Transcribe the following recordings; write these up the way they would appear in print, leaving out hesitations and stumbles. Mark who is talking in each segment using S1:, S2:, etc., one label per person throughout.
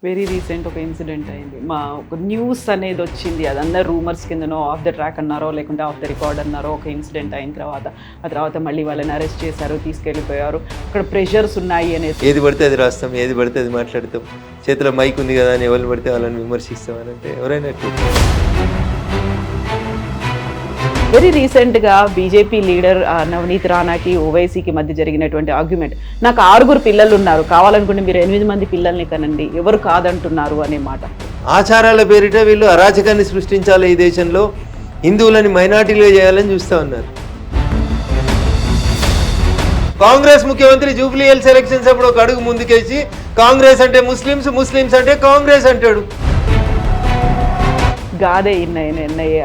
S1: Very recent ఒక incident అయింది. ఒక న్యూస్ అనేది వచ్చింది. అదంతా రూమర్స్ కిందనో ఆఫ్ ద ట్రాక్ అన్నారో లేకుంటే ఆఫ్ ద రికార్డ్ అన్నారో ఒక ఇన్సిడెంట్ అయిన తర్వాత మళ్ళీ వాళ్ళని అరెస్ట్ చేశారు, తీసుకెళ్ళిపోయారు. అక్కడ ప్రెషర్స్ ఉన్నాయి అనేది.
S2: ఏది పడితే అది రాస్తాం, ఏది పడితే అది మాట్లాడతాం, చేతిలో మైక్ ఉంది కదా అని ఎవరిని పడితే వాళ్ళని విమర్శిస్తాం అని అంటే ఎవరైనా
S1: వెరీ రీసెంట్గా బీజేపీ లీడర్ నవనీత్ రాణాకి ఓవైసీకి మధ్య జరిగినటువంటి ఆర్గ్యుమెంట్, నాకు 6 పిల్లలు ఉన్నారు, కావాలనుకుంటే మీరు 8 మంది పిల్లల్ని కనండి, ఎవరు కాదంటున్నారు అనే మాట.
S2: ఆచారాల పేరిట వీళ్ళు అరాచకాన్ని సృష్టించాలి, ఈ దేశంలో హిందువులని మైనార్టీలుగా చేయాలని చూస్తూ ఉన్నారు. కాంగ్రెస్ ముఖ్యమంత్రి జూబ్లీ హిల్స్ ఎలక్షన్స్ అప్పుడు ఒక అడుగు ముందుకేసి కాంగ్రెస్ అంటే ముస్లిమ్స్, ముస్లిమ్స్ అంటే కాంగ్రెస్ అంటాడు.
S1: గాదే ఎన్ఐఏ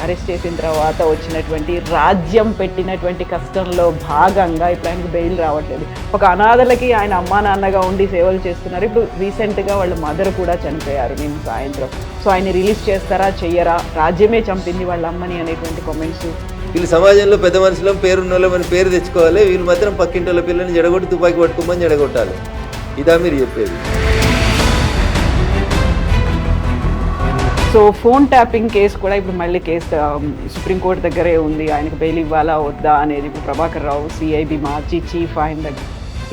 S1: అరెస్ట్ చేసిన తర్వాత వచ్చినటువంటి రాజ్యం పెట్టినటువంటి కష్టంలో భాగంగా ఇప్పుడు ఆయనకు బెయిల్ రావట్లేదు. ఒక అనాథలకి ఆయన అమ్మా నాన్నగా ఉండి సేవలు చేస్తున్నారు. ఇప్పుడు రీసెంట్గా వాళ్ళ మదర్ కూడా చనిపోయారు నిన్న సాయంత్రం. సో ఆయన రిలీజ్ చేస్తారా చెయ్యరా, రాజ్యమే చంపింది వాళ్ళ అమ్మని అనేటువంటి కామెంట్స్.
S2: వీళ్ళు సమాజంలో పెద్ద మనుషులు పేరున్నోళ్ళం అని పేరు తెచ్చుకోవాలి, వీళ్ళు మాత్రం పక్కింటి వాళ్ళ పిల్లల్ని జడగొట్టి తుపాకి పట్టుకోమని జడగొట్టాలి. ఇదా మీరు చెప్పేది?
S1: సో ఫోన్ ట్యాపింగ్ కేసు కూడా ఇప్పుడు మళ్ళీ కేసు సుప్రీంకోర్టు దగ్గరే ఉంది. ఆయనకు బెయిల్ ఇవ్వాలా వద్దా అనేది ఇప్పుడు ప్రభాకర్ రావు సిఐబి మార్చి చీఫ్ ఆయన దగ్గర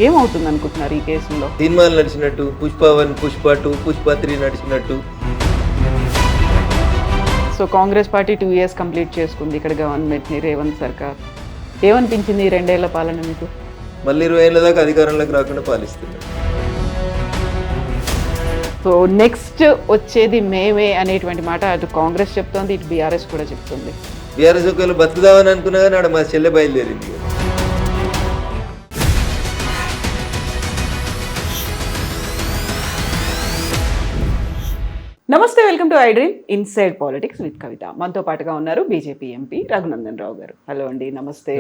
S1: ఏమవుతుంది అనుకుంటున్నారు ఈ కేసులో?
S2: సినిమాలు నడిచినట్టు పుష్ప 1, పుష్ప 2, పుష్ప 3 నడిచినట్టు.
S1: So Congress party 2 years complete చేసుకుంది ఇక్కడ గవర్నమెంట్ని, రేవంత్ సర్కార్. ఏమనిపించింది ఈ 2 ఏళ్ల పాలన మీకు?
S2: మళ్ళీ 20 ఏళ్ళ దాకా అధికారంలోకి రాకుండా పాలిస్తున్నారు.
S1: సో నెక్స్ట్ వచ్చేది మేమే అనేటువంటి మాట అటు కాంగ్రెస్ చెప్తోంది, ఇటు బీఆర్ఎస్ కూడా చెప్తుంది.
S2: బీఆర్ఎస్ ఒకవేళ బతుకుదామని అనుకున్నా కానీ ఆడ మా చెల్లె బయలుదేరింది.
S1: నమస్తే, welcome to I dream inside politics with Kavitha. మనతో పాటుగా ఉన్నారు బీజేపీ ఎంపీ రఘునందన్ రావు గారు. హలో అండి, నమస్తే.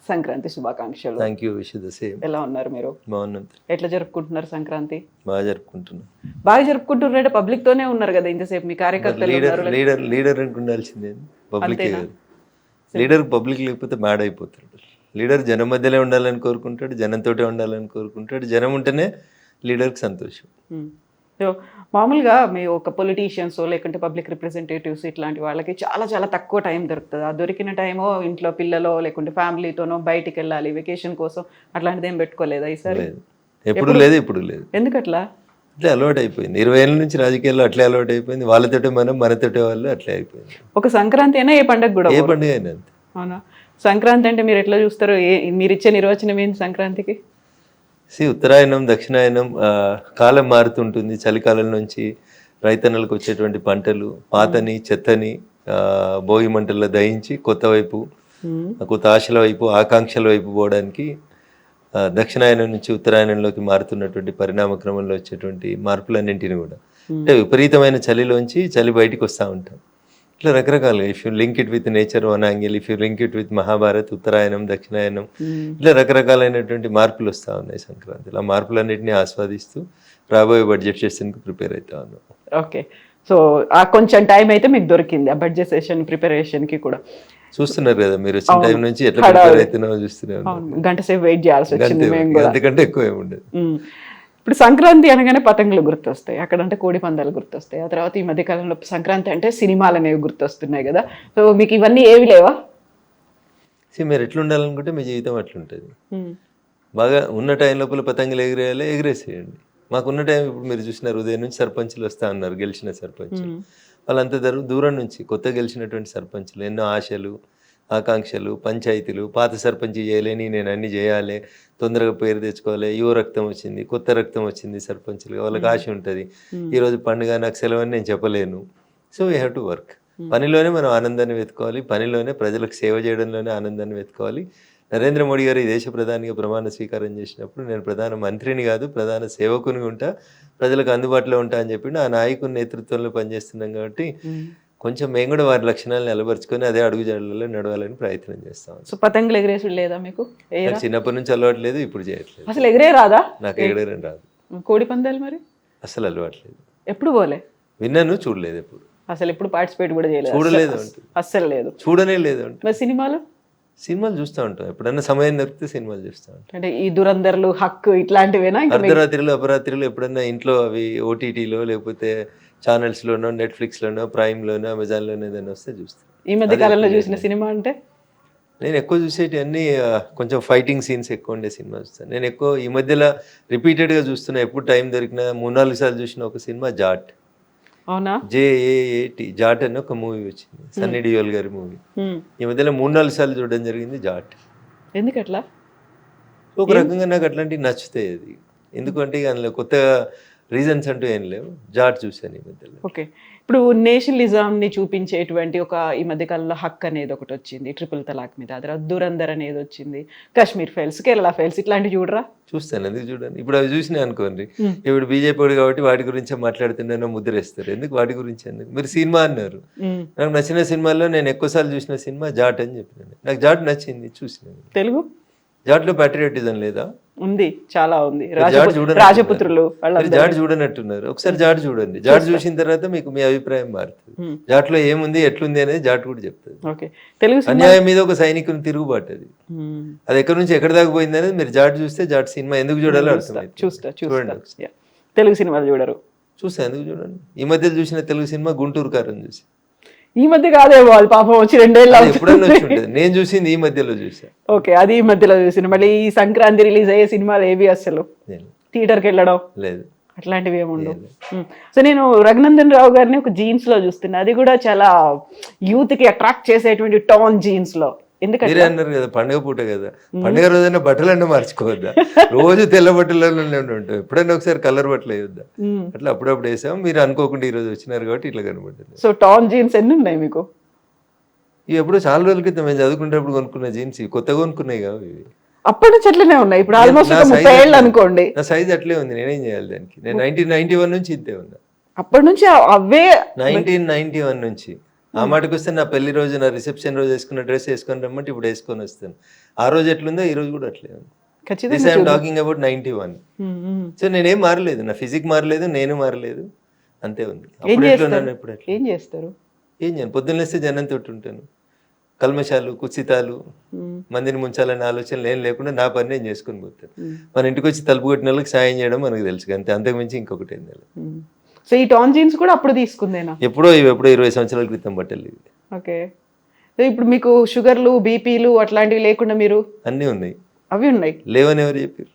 S1: సంక్రాంతి శుభాకాంక్షలు.
S2: Thank you. Wish the same.
S1: ఎలా ఉన్నారు మీరు?
S2: బాగున్నాం.
S1: ఎట్లా జరుపుకుంటున్నారు సంక్రాంతి?
S2: బాగా జరుపుకుంటున్నాం.
S1: బాగా జరుపుకుంటున్నారంటే పబ్లిక్ తోనే ఉన్నారు కదా ఇంతసేపు, మీ కార్యకర్తలు
S2: లీడర్ ఉండాల్సిందే, పబ్లిక్. లీడర్ పబ్లిక్ లేకపోతే మ్యాడ్ అయిపోతాడు. లీడర్ జనం మధ్యలో ఉండాలని కోరుకుంటాడు, జనంతోటే ఉండాలని కోరుకుంటాడు. జనం ఉంటేనే లీడర్కి సంతోషం.
S1: సో మామూలుగా మీ ఒక పొలిటీషియన్స్ లేకుంటే పబ్లిక్ రిప్రజెంటేటివ్స్ ఇట్లాంటి వాళ్ళకి చాలా చాలా తక్కువ టైం దొరుకుతుంది. ఆ దొరికిన టైమో ఇంట్లో పిల్లలో లేకుంటే ఫ్యామిలీతోనో బయటికి వెళ్ళాలి, వెకేషన్ కోసం, అట్లాంటిది ఏం పెట్టుకోలేదా ఈసారి?
S2: ఎప్పుడు లేదు, ఇప్పుడు లేదు.
S1: ఎందుకట్లా?
S2: అట్లే అలవాటు అయిపోయింది. 20 ఏళ్ళ నుంచి రాజకీయాల్లో అట్లే అలవాటు అయిపోయింది. వాళ్ళతోటే మనం, మనతోటే వాళ్ళు, అట్లే అయిపోయింది.
S1: ఒక సంక్రాంతి అయినా ఏ పండుగ కూడా,
S2: ఏ పండుగ అయినా అంతే.
S1: అవునా? సంక్రాంతి అంటే మీరు ఎట్లా చూస్తారు? మీరు ఇచ్చే నిర్వచనం ఏంటి సంక్రాంతికి?
S2: ఉత్తరాయణం, దక్షిణాయనం, కాలం మారుతుంటుంది. చలికాలం నుంచి రైతన్నలకు వచ్చేటువంటి పంటలు పాతని చెత్తని భోగి మంటల్లో దహించి కొత్త ఆశల వైపు, ఆకాంక్షల వైపు పోవడానికి దక్షిణాయనం నుంచి ఉత్తరాయణంలోకి మారుతున్నటువంటి పరిణామ క్రమంలో వచ్చేటువంటి మార్పులన్నింటినీ కూడా, అంటే విపరీతమైన చలిలోంచి చలి బయటికి వస్తూ ఉంటాం. ఇట్లా రకరకాలుగా, if you link it with nature one angle, if you link it with Mahabharat, ఉత్తరాయణం, దక్షిణాయనం, ఇట్లా రకరకాలైనటువంటి మార్పులు వస్తూ ఉన్నాయి సంక్రాంతిలో. ఆ మార్పులన్నింటినీ ఆస్వాదిస్తూ రాబోయే బడ్జెట్ సెషన్కి ప్రిపేర్ అవుతా ఉన్నాం.
S1: ఓకే, సో ఆ కొంచెం టైం అయితే మీకు దొరికింది ఆ బడ్జెట్ సెషన్ ప్రిపరేషన్కి కూడా.
S2: చూస్తున్నారు కదా మీరు, వచ్చిన టైం నుంచి ఎట్లా ప్రిపేర్ అవుతున్నామో చూస్తున్నారు.
S1: గంట సేపు వెయిట్ చేయాల్సి వచ్చింది.
S2: అంతకంటే ఎక్కువ ఏముండదు.
S1: ఇప్పుడు సంక్రాంతి అనగానే పతంగులు గుర్తొస్తాయి, అక్కడంటే కోడి పందాలు గుర్తొస్తాయి. ఆ తర్వాత ఈ మధ్యకాలంలో సంక్రాంతి అంటే సినిమాలు అనేవి గుర్తొస్తున్నాయి కదా. సో మీకు ఇవన్నీ ఏవి లేవా?
S2: మీరు ఎట్లా ఉండాలనుకుంటే మీ జీవితం అట్లుంటుంది. బాగా ఉన్న టైం లోపల పతంగులు ఎగిరేయాలి, ఎగిరేసేయండి. మాకున్న టైం ఇప్పుడు మీరు చూసినారు, ఉదయం నుంచి సర్పంచులు వస్తూ ఉన్నారు, గెలిచిన సర్పంచులు. వాళ్ళంతా దూరం నుంచి కొత్త గెలిచినటువంటి సర్పంచులు ఎన్నో ఆశలు, ఆకాంక్షలు, పంచాయతీలు. పాత సర్పంచ్ చేయలేని నేను అన్ని చేయాలి, తొందరగా పేరు తెచ్చుకోవాలి, యువ రక్తం వచ్చింది, కొత్త రక్తం వచ్చింది సర్పంచులుగా, వాళ్ళకి ఆశ ఉంటుంది. ఈరోజు పండుగ, నాకు సెలవు అని నేను చెప్పలేను. So we have to work. పనిలోనే మనం ఆనందాన్ని వెతుకోవాలి, పనిలోనే ప్రజలకు సేవ చేయడంలోనే ఆనందాన్ని వెతుకోవాలి. నరేంద్ర మోడీ గారు ఈ దేశ ప్రధానిగా ప్రమాణ స్వీకారం చేసినప్పుడు నేను ప్రధాన మంత్రిని కాదు, ప్రధాన సేవకుని ఉంటా, ప్రజలకు అందుబాటులో ఉంటా అని చెప్పి ఆ నాయకుని నేతృత్వంలో పనిచేస్తున్నాం. కాబట్టి కొంచెం మేము కూడా వారి లక్షణాలను నిలబరుచుకొని అదే అడుగుజాడలలో నడవాలని ప్రయత్నం చేస్తాం.
S1: సో పతంగులు ఎగరేసుడు లేదా మీకు?
S2: చిన్నప్పటి నుంచి అలవాట్లేదు, ఇప్పుడు చేయట్లేదు.
S1: అసలు ఎగరే రాదా?
S2: నాకు ఎగరేయడం రాదు.
S1: కోడి పందాలు మరి
S2: అసలు అలవాట్లేదు.
S1: ఎప్పుడు పోలే?
S2: విన్నాను, చూడలేదు. ఎప్పుడు
S1: అసలు ఎప్పుడు పార్టిసిపేట్ కూడా చేయలేదు?
S2: చూడలేదు.
S1: అస్సలు లేదు,
S2: చూడనే లేదు.
S1: మరి సినిమాలు
S2: సినిమాలు చూస్తూ ఉంటాం, ఎప్పుడన్నా సమయం దొరికితే సినిమాలు చూస్తూ ఉంటాం.
S1: అంటే ఈ దురందర్లు, హక్కు ఇట్లాంటివేనా? ఇంకా
S2: అర్ధరాత్రిలో అపరాత్రిలో ఎప్పుడన్నా ఇంట్లో అవి ఓటీటీలో లేకపోతే ఛానల్స్లోనో, నెట్ఫ్లిక్స్లోనో, ప్రైమ్లోనో, అమెజాన్లోనో ఏదైనా వస్తే చూస్తాను.
S1: ఈ మధ్య కాలంలో చూసిన సినిమా అంటే?
S2: నేను ఎక్కువ చూసేటి అన్నీ కొంచెం ఫైటింగ్ సీన్స్ ఎక్కువ ఉండే సినిమా చూస్తాను. నేను ఎక్కువ ఈ మధ్యలో రిపీటెడ్గా చూస్తున్నా, ఎప్పుడు టైం దొరికినా 3-4 సార్లు చూసిన ఒక సినిమా జాట్.
S1: అవునా?
S2: JAAT జాట్ అని ఒక మూవీ వచ్చింది, సన్నీ డియోల్ గారి మూవీ. ఈ మధ్యలో 3-4 సార్లు చూడడం జరిగింది జాట్.
S1: ఎందుకట్లా?
S2: ఒక రకంగా నాకు అట్లాంటివి నచ్చుతాయి. అది ఎందుకంటే ఇక అందులో కొత్త రీజన్స్ అంటూ ఏం లేవు. జాట్ చూశాను ఈ మధ్యలో.
S1: ఓకే. ఇప్పుడు నేషనలిజంని చూపించేటువంటి ఒక ఈ మధ్యకాలంలో హక్ అనేది ఒకటి వచ్చింది, ట్రిపుల్ తలాక్ మీద. తర్వాత దురందర్ అనేది వచ్చింది, కాశ్మీర్ ఫైల్స్, కేరళ ఫైల్స్, ఇట్లాంటివి చూడరా?
S2: చూస్తాను, ఎందుకు చూడండి. ఇప్పుడు అవి చూసినా అనుకోండి, ఇప్పుడు బీజేపీ కాబట్టి వాటి గురించే మాట్లాడుతున్నానో ముద్రేస్తారు. ఎందుకు వాటి గురించి? ఎందుకు? మీరు సినిమా అన్నారు, నాకు నచ్చిన సినిమాల్లో నేను ఎక్కువసార్లు చూసిన సినిమా జాట్ అని చెప్పినాను. నాకు జాట్ నచ్చింది, చూసినాను.
S1: తెలుగు
S2: జాట్లో ప్యాట్రియాటిజం లేదా?
S1: ఉంది, చాలా ఉంది.
S2: చూడండి,
S1: రాజపుత్రులు
S2: జాట్ చూడనట్టున్నారు. ఒకసారి జాట్ చూడండి. జాట్ చూసిన తర్వాత మీకు మీ అభిప్రాయం మారుతుంది. జాట్లో ఏముంది, ఎట్లుంది అనేది జాట్ కూడా చెప్తుంది.
S1: ఓకే. తెలుగు
S2: అన్యాయం మీద ఒక సైనికుని తిరుగుబాటు, అది ఎక్కడి నుంచి ఎక్కడి దాకా పోయింది అనేది మీరు జాట్ చూస్తే జాట్ సినిమా ఎందుకు చూడాలో అర్థమైంది.
S1: చూడండి. తెలుగు సినిమాలు చూడరు?
S2: చూస్తా, ఎందుకు చూడండి. ఈ మధ్య చూసిన తెలుగు సినిమా గుంటూరు కారం చూసి.
S1: ఈ మధ్య కాదేమో, అది పాపం వచ్చి 2 ఏళ్ళు
S2: ఎప్పుడన్నా వచ్చి ఉంటుంది. నేను చూసింది ఈ మధ్యలో చూసా.
S1: ఓకే, అది ఈ మధ్యలో చూసిన. మళ్ళీ ఈ సంక్రాంతి రిలీజ్ అయ్యే సినిమాలు ఏవి అసలు థియేటర్కి వెళ్ళడం
S2: లేదు,
S1: అట్లాంటివి ఏమి ఉండవు. సో నేను రఘునందన్ రావు గారిని ఒక జీన్స్ లో చూస్తున్నా, అది కూడా చాలా యూత్ కి అట్రాక్ట్ చేసేటువంటి టాన్ జీన్స్ లో. ఎందుకంటే
S2: మీరే అన్నారు కదా పండుగ పూట కదా, పండుగ రోజైనా బట్టలన్నా మార్చుకోవద్దా? రోజు తెల్ల బట్టలలోనే ఉంటాం, ఎప్పుడైనా ఒకసారి కలర్ బట్టలు వేయొద్దా? అట్లా అప్పుడప్పుడు వేసాం. మీరు అనుకోకుండా ఈ రోజు వచ్చినారు కాబట్టి ఇట్లా కనబడ్డది.
S1: సో టాన్ జీన్స్ ఎన్ని ఉన్నాయి మీకు?
S2: ఇవి ఎప్పుడో చాలా రోజుల క్రితం మేము చదువుకునేటప్పుడు కొనుక్కున్న జీన్స్, కొత్తగా కొనుక్కున్నాయి కావు ఇవి.
S1: అప్పటి నుంచి అట్లనే ఉన్నాయి. ఇప్పుడు ఆల్మోస్ట్ 30 ఏళ్ళు అనుకోండి.
S2: నా సైజ్ అట్లే ఉంది, నేనేం చేయాలి దానికి? నేను 1991 నుంచి ఇంతే ఉన్నా.
S1: అప్పటి నుంచి అవే
S2: 1991 నుంచి. ఆ మాటకు వస్తే నా పెళ్లి రోజు, నా రిసెప్షన్ రోజు వేసుకున్న డ్రెస్ వేసుకొని రమ్మంటే ఇప్పుడు వేసుకొని వస్తాను. ఆ రోజు ఎట్లుందో ఈ రోజు కూడా అట్లే ఉంది. Talking about 91. సో నేనేం మారలేదు, నా ఫిజిక్ మారలేదు, నేను మారలేదు, అంతే ఉంది. అప్పుడు ఎట్లున్నాను, ఇప్పుడు ఎట్లా?
S1: ఏం చేస్తారు?
S2: ఏం చేయను, పొద్దున్న లేస్తే జనం తోటి ఉంటాను. కల్మషాలు, కుత్సితాలు, మందిని ముంచాలనే ఆలోచనలు ఏం లేకుండా నా పని నేను చేసుకొని పోతాను. మన ఇంటికి వచ్చి తలుపు కొట్టిన వాళ్ళకి సాయం చేయడం మనకు తెలుసు, అంతే, అంతకుమించి ఇంకొకటి ఏం లేదు.
S1: సో ఈ టాన్ జీన్స్ కూడా అప్పుడు తీసుకుందేనా?
S2: ఎప్పుడో 20 సంవత్సరాల క్రితం బట్టలు ఇవి.
S1: ఓకే. సో ఇప్పుడు మీకు షుగర్లు, బీపీలు అట్లాంటివి లేకుండా మీరు?
S2: అన్నీ ఉన్నాయి.
S1: అవి ఉన్నాయి,
S2: లేవని ఎవరు చెప్పారు?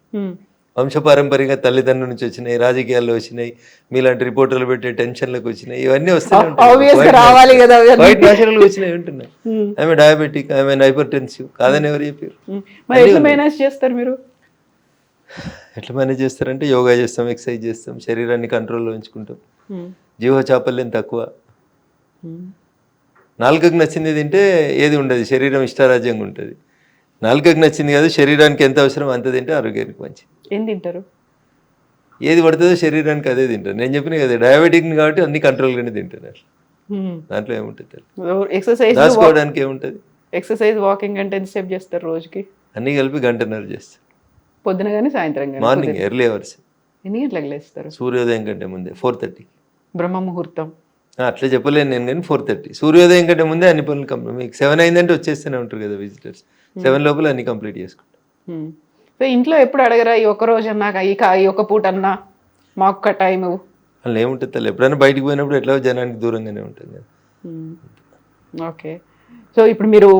S2: వంశపారంపర్యంగా తల్లిదండ్రుల నుంచి వచ్చినాయి, రాజకీయాల్లో వచ్చినాయి, మీలాంటి రిపోర్టర్లు పెట్టే టెన్షన్లకు వచ్చినాయి, ఇవన్నీ వస్తున్నాయి. వైట్ నేషనల్ వచ్చినాయి ఉంటున్నాయి. ఆమె డయాబెటిక్, ఆమె హైపర్ టెన్సివ్ కాదని ఎవరు చెప్పారు?
S1: మరి ఎట్లా మేనేజ్ చేస్తారు మీరు?
S2: ఎట్లా మేనేజ్ చేస్తారంటే యోగా చేస్తాం, ఎక్సర్సైజ్ చేస్తాం, శరీరాన్ని కంట్రోల్లో ఉంచుకుంటాం, జీవ చాపల్యం తక్కువ. నాలుకకు నచ్చింది తింటే ఏది ఉండదు, శరీరం ఇష్టారాజ్యంగా ఉంటుంది. నాలుకకు నచ్చింది కాదు, శరీరానికి ఎంత అవసరం అంత తింటే ఆరోగ్యానికి మంచిది.
S1: ఏం తింటారు?
S2: ఏది పడుతుందో శరీరానికి అదే తింటారు. నేను చెప్పిన కదా డయాబెటిక్ కాబట్టి అన్ని కంట్రోల్గానే తింటాను. దాంట్లో ఏముంటుంది,
S1: ఎక్సర్సైజ్
S2: రాసుకోవడానికి ఏముంటుంది?
S1: ఎక్సర్సైజ్, వాకింగ్ అంటే ఎంతసేపు చేస్తారు రోజుకి?
S2: అన్ని కలిపి 1.5 గంటలు చేస్తారు.
S1: పొద్దున కానీ సాయంత్రం కానీ?
S2: Morning early hours.
S1: ఎన్ని గంటలకు లేస్తారు?
S2: సూర్యోదయం కంటే ముందే 4:30.
S1: బ్రహ్మ ముహూర్తం
S2: అట్లా చెప్పలేను నేను, కానీ 4:30 సూర్యోదయం కంటే ముందే అన్ని పనులు కంప్లీట్. మీకు 7 అయిందంటే వచ్చేస్తూనే ఉంటారు కదా విజిటర్స్, 7 లోపల అన్ని కంప్లీట్ చేసుకుంటాం.
S1: సో ఇంట్లో ఎప్పుడు అడగరా ఈ ఒక్క రోజు అన్నా, ఈ ఒక్క పూట అన్నా మా ఒక్క టైం?
S2: అలా ఏముంటుంది తల్లి, ఎప్పుడైనా బయటకు పోయినప్పుడు ఎట్లా జనానికి దూరంగానే ఉంటుంది కదా.
S1: ఓకే. సో ఇప్పుడు మీరు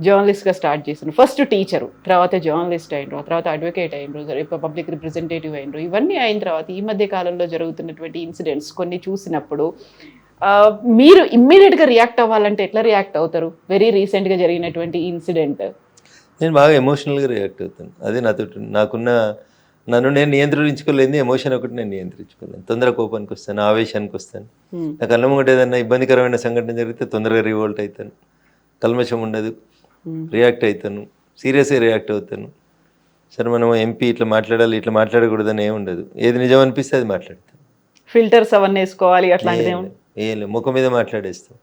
S1: జర్నలిస్ట్గా స్టార్ట్ చేసిన ఫస్ట్ టీచరు, తర్వాత జర్నలిస్ట్ అయినరు, తర్వాత అడ్వకేట్ అయినరు, పబ్లిక్ రిప్రజెంటేటివ్ అయినరు. ఇవన్నీ అయిన తర్వాత ఈ మధ్య కాలంలో జరుగుతున్నటువంటి ఇన్సిడెంట్స్ కొన్ని చూసినప్పుడు మీరు ఇమ్మీడియట్గా రియాక్ట్ అవ్వాలంటే ఎట్లా రియాక్ట్ అవుతారు? వెరీ రీసెంట్గా జరిగినటువంటి ఇన్సిడెంట్.
S2: నేను బాగా ఎమోషనల్గా రియాక్ట్ అవుతాను. అదే నన్ను నేను నియంత్రించుకోలేదు, ఎమోషన్ ఒకటి నేను నియంత్రించుకోలేను. తొందర కోపానికి వస్తాను, ఆవేశానికి వస్తాను. నాకు అన్నమాట ఏదన్నా ఇబ్బందికరమైన సంఘటన జరిగితే తొందరగా రివోల్ట్ అవుతాను. కల్మషం ఉండదు, రియాక్ట్ అవుతాను, సీరియస్గా రియాక్ట్ అవుతాను. సరే మనం ఎంపీ ఇట్లా మాట్లాడాలి, ఇట్లా మాట్లాడకూడదని ఏమి ఉండదు, ఏది నిజం అనిపిస్తే అది మాట్లాడతాను.
S1: ఫిల్టర్స్ అవన్నీ వేసుకోవాలి అట్లాంటిది
S2: ఏం లేదు, ముఖం మీద మాట్లాడేస్తాం.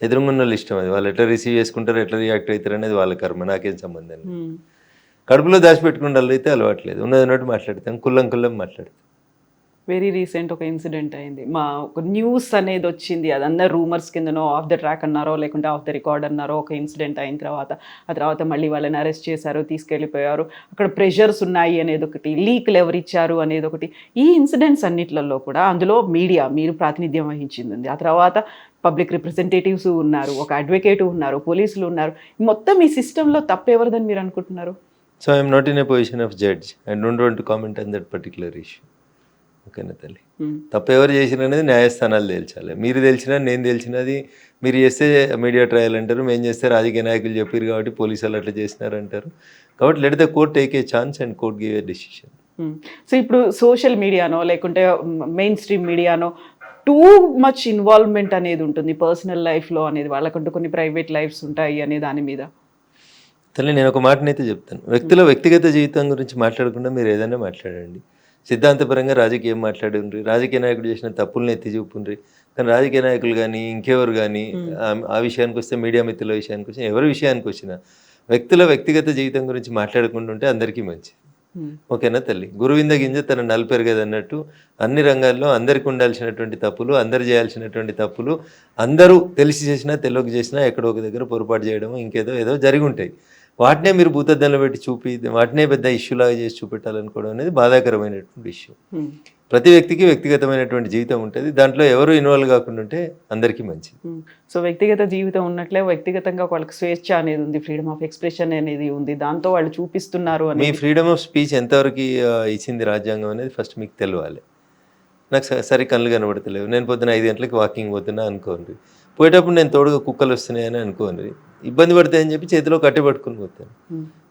S2: ఎదురుగా ఉన్న వాళ్ళు ఇష్టం, అది వాళ్ళు ఎట్లా రిసీవ్ చేసుకుంటారు, ఎట్లా రియాక్ట్ అవుతారు అనేది వాళ్ళ కర్మ, నాకేం సంబంధం లేదు. కడుపులో దాచిపెట్టుకున్న వాళ్ళు అయితే అలవాట్లేదు, ఉన్నది ఉన్నట్టు మాట్లాడతాను, కుల్లం మాట్లాడతాను.
S1: వెరీ రీసెంట్ ఒక ఇన్సిడెంట్ అయింది. ఒక న్యూస్ అనేది వచ్చింది. అదంతా రూమర్స్ కిందనో ఆఫ్ ద ట్రాక్ అన్నారో లేకుంటే ఆఫ్ ద రికార్డ్ అన్నారో ఒక ఇన్సిడెంట్ అయిన తర్వాత ఆ తర్వాత మళ్ళీ వాళ్ళని అరెస్ట్ చేశారు, తీసుకెళ్ళిపోయారు. అక్కడ ప్రెషర్స్ ఉన్నాయి అనేది ఒకటి, లీక్లు ఎవరు ఇచ్చారు అనేది ఒకటి. ఈ ఇన్సిడెంట్స్ అన్నిట్లలో కూడా అందులో మీడియా మీరు ప్రాతినిధ్యం వహించింది. ఆ తర్వాత పబ్లిక్ రిప్రజెంటేటివ్స్ ఉన్నారు, ఒక అడ్వకేట్ ఉన్నారు, పోలీసులు ఉన్నారు. మొత్తం ఈ సిస్టంలో తప్పెవరిదని మీరు అనుకుంటున్నారు?
S2: So I'm not in a position of judge and don't want to comment on that particular issue. ఓకేనా తల్లి, తప్పు ఎవరు చేసిన అనేది న్యాయస్థానాలు తేల్చాలి. మీరు తెలిసినా నేను తెలిసినది మీరు చేస్తే మీడియా ట్రయల్ అంటారు, మేము చేస్తే రాజకీయ నాయకులు చెప్పారు కాబట్టి పోలీసులు అట్లా చేసినారు అంటారు. కాబట్టి let the court take a chance and court give a decision.
S1: So ఇప్పుడు సోషల్ మీడియానో లేకుంటే మెయిన్ స్ట్రీమ్ మీడియానో టూ మచ్ ఇన్వాల్వ్మెంట్ అనేది ఉంటుంది పర్సనల్ లైఫ్లో అనేది, వాళ్ళకంటూ కొన్ని ప్రైవేట్ లైఫ్స్ ఉంటాయి అనే దాని మీద.
S2: తల్లి నేను ఒక మాటనైతే చెప్తాను, వ్యక్తుల వ్యక్తిగత జీవితం గురించి మాట్లాడకుండా మీరు ఏదైనా మాట్లాడండి. సిద్ధాంతపరంగా రాజకీయం మాట్లాడుండ్రి, రాజకీయ నాయకుడు చేసిన తప్పులను ఎత్తి చూపుండ్రి. కానీ రాజకీయ నాయకులు కానీ ఇంకెవరు కానీ ఆ విషయానికి వస్తే, మీడియా మిత్రుల విషయానికి వస్తే, ఎవరి విషయానికి వచ్చినా వ్యక్తుల వ్యక్తిగత జీవితం గురించి మాట్లాడకుండా ఉంటే అందరికీ మంచిది. ఓకేనా తల్లి, గురువింద గింజ తన నలుపెరగదు అన్నట్టు అన్ని రంగాల్లో అందరికి ఉండాల్సినటువంటి తప్పులు, అందరు చేయాల్సినటువంటి తప్పులు అందరూ తెలిసి చేసినా తెలియక చేసినా ఎక్కడో ఒక దగ్గర పొరపాటు చేయడం ఇంకేదో జరిగి ఉంటాయి. వాటినే మీరు భూతద్దంలో పెట్టి చూపి వాటినే పెద్ద ఇష్యూలాగా చేసి చూపెట్టాలనుకోవడం అనేది బాధాకరమైనటువంటి ఇష్యూ. ప్రతి వ్యక్తికి వ్యక్తిగతమైనటువంటి జీవితం ఉంటుంది, దాంట్లో ఎవరు ఇన్వాల్వ్ కాకుండా ఉంటే అందరికీ మంచిది.
S1: సో వ్యక్తిగత జీవితం ఉన్నట్లే వ్యక్తిగతంగా వాళ్ళకి స్వేచ్ఛ అనేది ఉంది, ఫ్రీడమ్ ఆఫ్ ఎక్స్ప్రెషన్ అనేది ఉంది, దాంతో వాళ్ళు చూపిస్తున్నారు అని.
S2: మీ ఫ్రీడమ్ ఆఫ్ స్పీచ్ ఎంతవరకు ఇచ్చింది రాజ్యాంగం అనేది ఫస్ట్ మీకు తెలియాలి. నాకు సరే కళ్ళు కనబడతలేవు, నేను పొద్దున 5 గంటలకు వాకింగ్ పోతున్నా అనుకోండి, పోయేటప్పుడు నేను తోడుగా కుక్కలు వస్తున్నాయని అనుకోండి, ఇబ్బంది పడతాయని చెప్పి చేతిలో కట్టి పట్టుకుని పోతాను.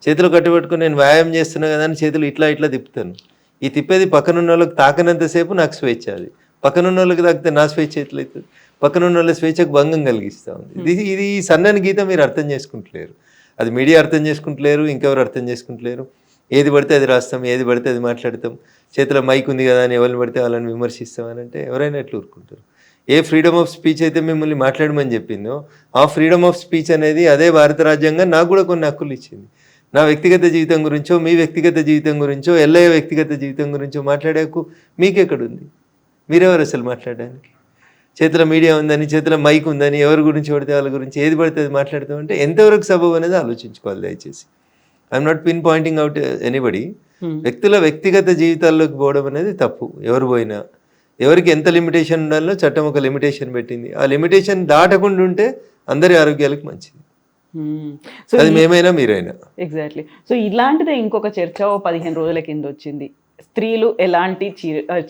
S2: చేతిలో కట్టి పట్టుకుని నేను వ్యాయామం చేస్తున్నా కదా అని చేతులు ఇట్లా తిప్పుతాను. ఈ తిప్పేది పక్కనున్న వాళ్ళకి తాకనంతసేపు నాకు స్వేచ్ఛ, అది పక్కనున్న వాళ్ళకి తాకితే నా స్వేచ్ఛ ఎట్లయితుంది, పక్కనున్న వాళ్ళ స్వేచ్ఛకు భంగం కలిగిస్తూ ఉంది. ఇది ఈ సన్నని గీత మీరు అర్థం చేసుకుంటలేరు, అది మీడియా అర్థం చేసుకుంటలేరు, ఇంకెవరు అర్థం చేసుకుంటలేరు. ఏది పడితే అది రాస్తాం, ఏది పడితే అది మాట్లాడతాం, చేతిలో మైక్ ఉంది కదా అని ఎవరిని పడితే వాళ్ళని విమర్శిస్తామని అంటే ఎవరైనా ఎట్లా ఊరుకుంటారు? ఏ ఫ్రీడమ్ ఆఫ్ స్పీచ్ అయితే మిమ్మల్ని మాట్లాడమని చెప్పిందో ఆ ఫ్రీడమ్ ఆఫ్ స్పీచ్ అనేది అదే భారత రాజ్యాంగం నాకు కూడా కొన్ని హక్కులు ఇచ్చింది. నా వ్యక్తిగత జీవితం గురించో, మీ వ్యక్తిగత జీవితం గురించో, ఎల్లయ్య వ్యక్తిగత జీవితం గురించో మాట్లాడే హక్కు మీకెక్కడుంది? మీరెవరు అసలు మాట్లాడడానికి? చేతిలో మీడియా ఉందని, చేతిలో మైక్ ఉందని, ఎవరి గురించి పడితే వాళ్ళ గురించి ఏది పడితే అది మాట్లాడతామంటే ఎంతవరకు సబబు అనేది ఆలోచించుకోవాలి దయచేసి. I'm not pin pointing out anybody. వ్యక్తుల వ్యక్తిగత జీవితాల్లోకి పోవడం అనేది తప్పు. ఎవరు పోయినా ఎవరికి ఎంత లిమిటేషన్ ఉండాలో చట్టం ఒక లిమిటేషన్ పెట్టింది. ఆ లిమిటేషన్ దాటకుండా ఉంటే అందరి ఆరోగ్యాలకు మంచిది. అది మేమైనా మీరైనా.
S1: ఎగ్జాక్ట్లీ. సో ఇలాంటిదే ఇంకొక చర్చ 15 రోజుల కింద వచ్చింది, స్త్రీలు ఎలాంటి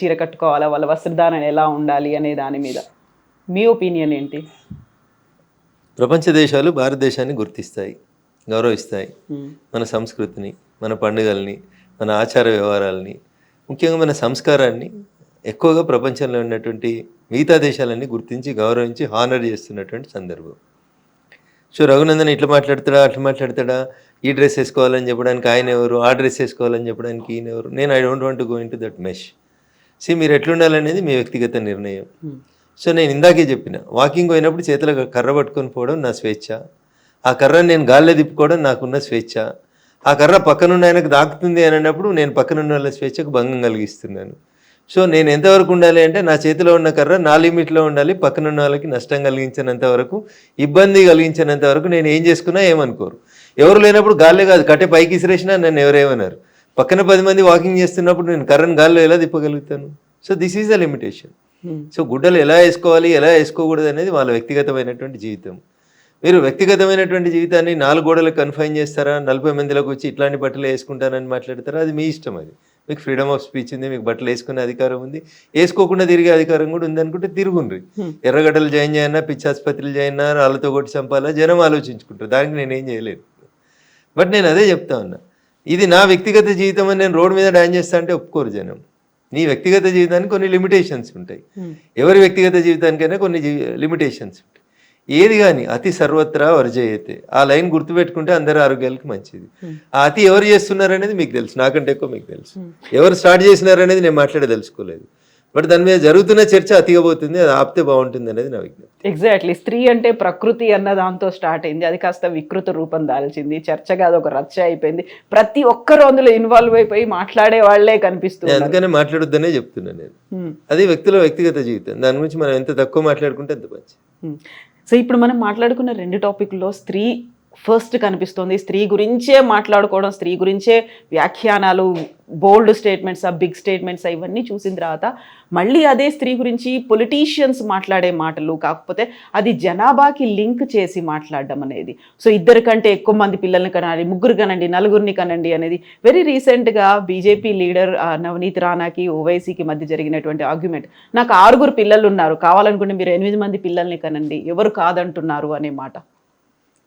S1: చీర కట్టుకోవాలా, వాళ్ళ వస్త్రధారణ ఎలా ఉండాలి అనే దాని మీద మీ ఒపీనియన్ ఏంటి?
S2: ప్రపంచ దేశాలు భారతదేశాన్ని గుర్తిస్తాయి, గౌరవిస్తాయి. మన సంస్కృతిని, మన పండుగల్ని, మన ఆచార వ్యవహారాలని, ముఖ్యంగా మన సంస్కారాన్ని ఎక్కువగా ప్రపంచంలో ఉన్నటువంటి మిగతా దేశాలన్నీ గుర్తించి గౌరవించి హానర్ చేస్తున్నటువంటి సందర్భం. సో రఘునందన్ ఇట్లా మాట్లాడతాడా, అట్లా మాట్లాడతాడా, ఈ డ్రెస్ వేసుకోవాలని చెప్పడానికి ఆయన ఎవరు, ఆ డ్రెస్ వేసుకోవాలని చెప్పడానికి ఈయన ఎవరు? నేను I don't want to go in to that mesh. మీరు ఎట్లుండాలనేది మీ వ్యక్తిగత నిర్ణయం. సో నేను ఇందాకే చెప్పిన, వాకింగ్ పోయినప్పుడు చేతిలో కర్ర పట్టుకొని పోవడం నా స్వేచ్ఛ, ఆ కర్రని నేను గాల్లో తిప్పుకోవడం నాకున్న స్వేచ్ఛ. ఆ కర్ర పక్కనున్న ఆయనకు దాకుతుంది అని అన్నప్పుడు నేను పక్కనున్న వాళ్ళ స్వేచ్ఛకు భంగం కలిగిస్తున్నాను. సో నేను ఎంతవరకు ఉండాలి అంటే నా చేతిలో ఉన్న కర్ర నా లిమిట్లో ఉండాలి, పక్కనున్న వాళ్ళకి నష్టం కలిగించినంత వరకు, ఇబ్బంది కలిగించినంత వరకు నేను ఏం చేసుకున్నా ఏమనుకోరు. ఎవరు లేనప్పుడు గాల్లే కాదు, కట్టే పైకి ఇసిరేసినా నన్ను ఎవరేమన్నారు. పక్కన 10 మంది వాకింగ్ చేస్తున్నప్పుడు నేను కర్రను గాల్లో ఎలా తిప్పగలుగుతాను? So this is the limitation. So గుడ్డలు ఎలా వేసుకోవాలి, ఎలా వేసుకోకూడదు అనేది వాళ్ళ వ్యక్తిగతమైనటువంటి జీవితం. మీరు వ్యక్తిగతమైనటువంటి జీవితాన్ని 4 గోడలకు కన్ఫైన్ చేస్తారా, 40 మందిలోకి వచ్చి ఇట్లాంటి బట్టలు వేసుకుంటానని మాట్లాడతారా? అది మీ ఇష్టం. అది మీకు ఫ్రీడమ్ ఆఫ్ స్పీచ్ ఉంది, మీకు బట్టలు వేసుకునే అధికారం ఉంది, వేసుకోకుండా తిరిగే అధికారం కూడా ఉంది అనుకుంటే తిరుగుండ్రి. ఎర్రగడ్డలు జాయిన్ చేయన్నా, పిచ్చి ఆసుపత్రులు చేయన్నా, రాళ్ళతో కొట్టి చంపాలా, జనం ఆలోచించుకుంటారు. దానికి నేనేం చేయలేను. బట్ నేను అదే చెప్తా ఉన్నా, ఇది నా వ్యక్తిగత జీవితం అని నేను రోడ్డు మీద డాన్స్ చేస్తా అంటే ఒప్పుకోరు జనం. నీ వ్యక్తిగత జీవితానికి కొన్ని లిమిటేషన్స్ ఉంటాయి, ఎవరి వ్యక్తిగత జీవితానికైనా కొన్ని లిమిటేషన్స్ ఉంటాయి. ఏది కానీ అతి సర్వత్రా వర్జయతే, ఆ లైన్ గుర్తుపెట్టుకుంటే అందరి ఆరోగ్యాలకు మంచిది. ఆ అతి ఎవరు చేస్తున్నారు అనేది మీకు తెలుసు, నాకంటే ఎక్కువ మీకు తెలుసు. ఎవరు స్టార్ట్ చేసినారు అనేది నేను మాట్లాడే తెలుసుకోలేదు. బట్ దాని మీద జరుగుతున్న చర్చ అతిగా పోతుంది, అది ఆపితే బాగుంటుంది అనేది నా విజ్ఞప్తి.
S1: ఎగ్జాక్ట్లీ. స్త్రీ అంటే ప్రకృతి అన్న దాంతో స్టార్ట్ అయింది, అది కాస్త వికృత రూపం దాల్చింది, చర్చగా అది ఒక రచ్చ అయిపోయింది, ప్రతి ఒక్కరు అందులో ఇన్వాల్వ్ అయిపోయి మాట్లాడే వాళ్ళే కనిపిస్తుంది.
S2: అందుకనే మాట్లాడొద్దనే చెప్తున్నాను నేను. అది వ్యక్తుల వ్యక్తిగత జీవితం, దాని గురించి మనం ఎంత తక్కువ మాట్లాడుకుంటే అంత మంచి.
S1: సో ఇప్పుడు మనం మాట్లాడుకున్న 2 టాపిక్లో స్త్రీ ఫస్ట్ కనిపిస్తుంది. స్త్రీ గురించే మాట్లాడుకోవడం, స్త్రీ గురించే వ్యాఖ్యానాలు, బోల్డ్ స్టేట్మెంట్స్, బిగ్ స్టేట్మెంట్స్ ఇవన్నీ చూసిన తర్వాత మళ్ళీ అదే స్త్రీ గురించి పొలిటీషియన్స్ మాట్లాడే మాటలు, కాకపోతే అది జనాభాకి లింక్ చేసి మాట్లాడడం అనేది. సో 2 కంటే ఎక్కువ మంది పిల్లల్ని కనాలి, 3 కనండి, 4 కనండి అనేది. వెరీ రీసెంట్గా బీజేపీ లీడర్ నవనీత్ రానాకి ఓవైసీకి మధ్య జరిగినటువంటి ఆర్గ్యుమెంట్, నాకు 6 పిల్లలు ఉన్నారు, కావాలనుకుంటే మీరు 8 మంది పిల్లల్ని కనండి, ఎవరు కాదంటున్నారు అనే మాట.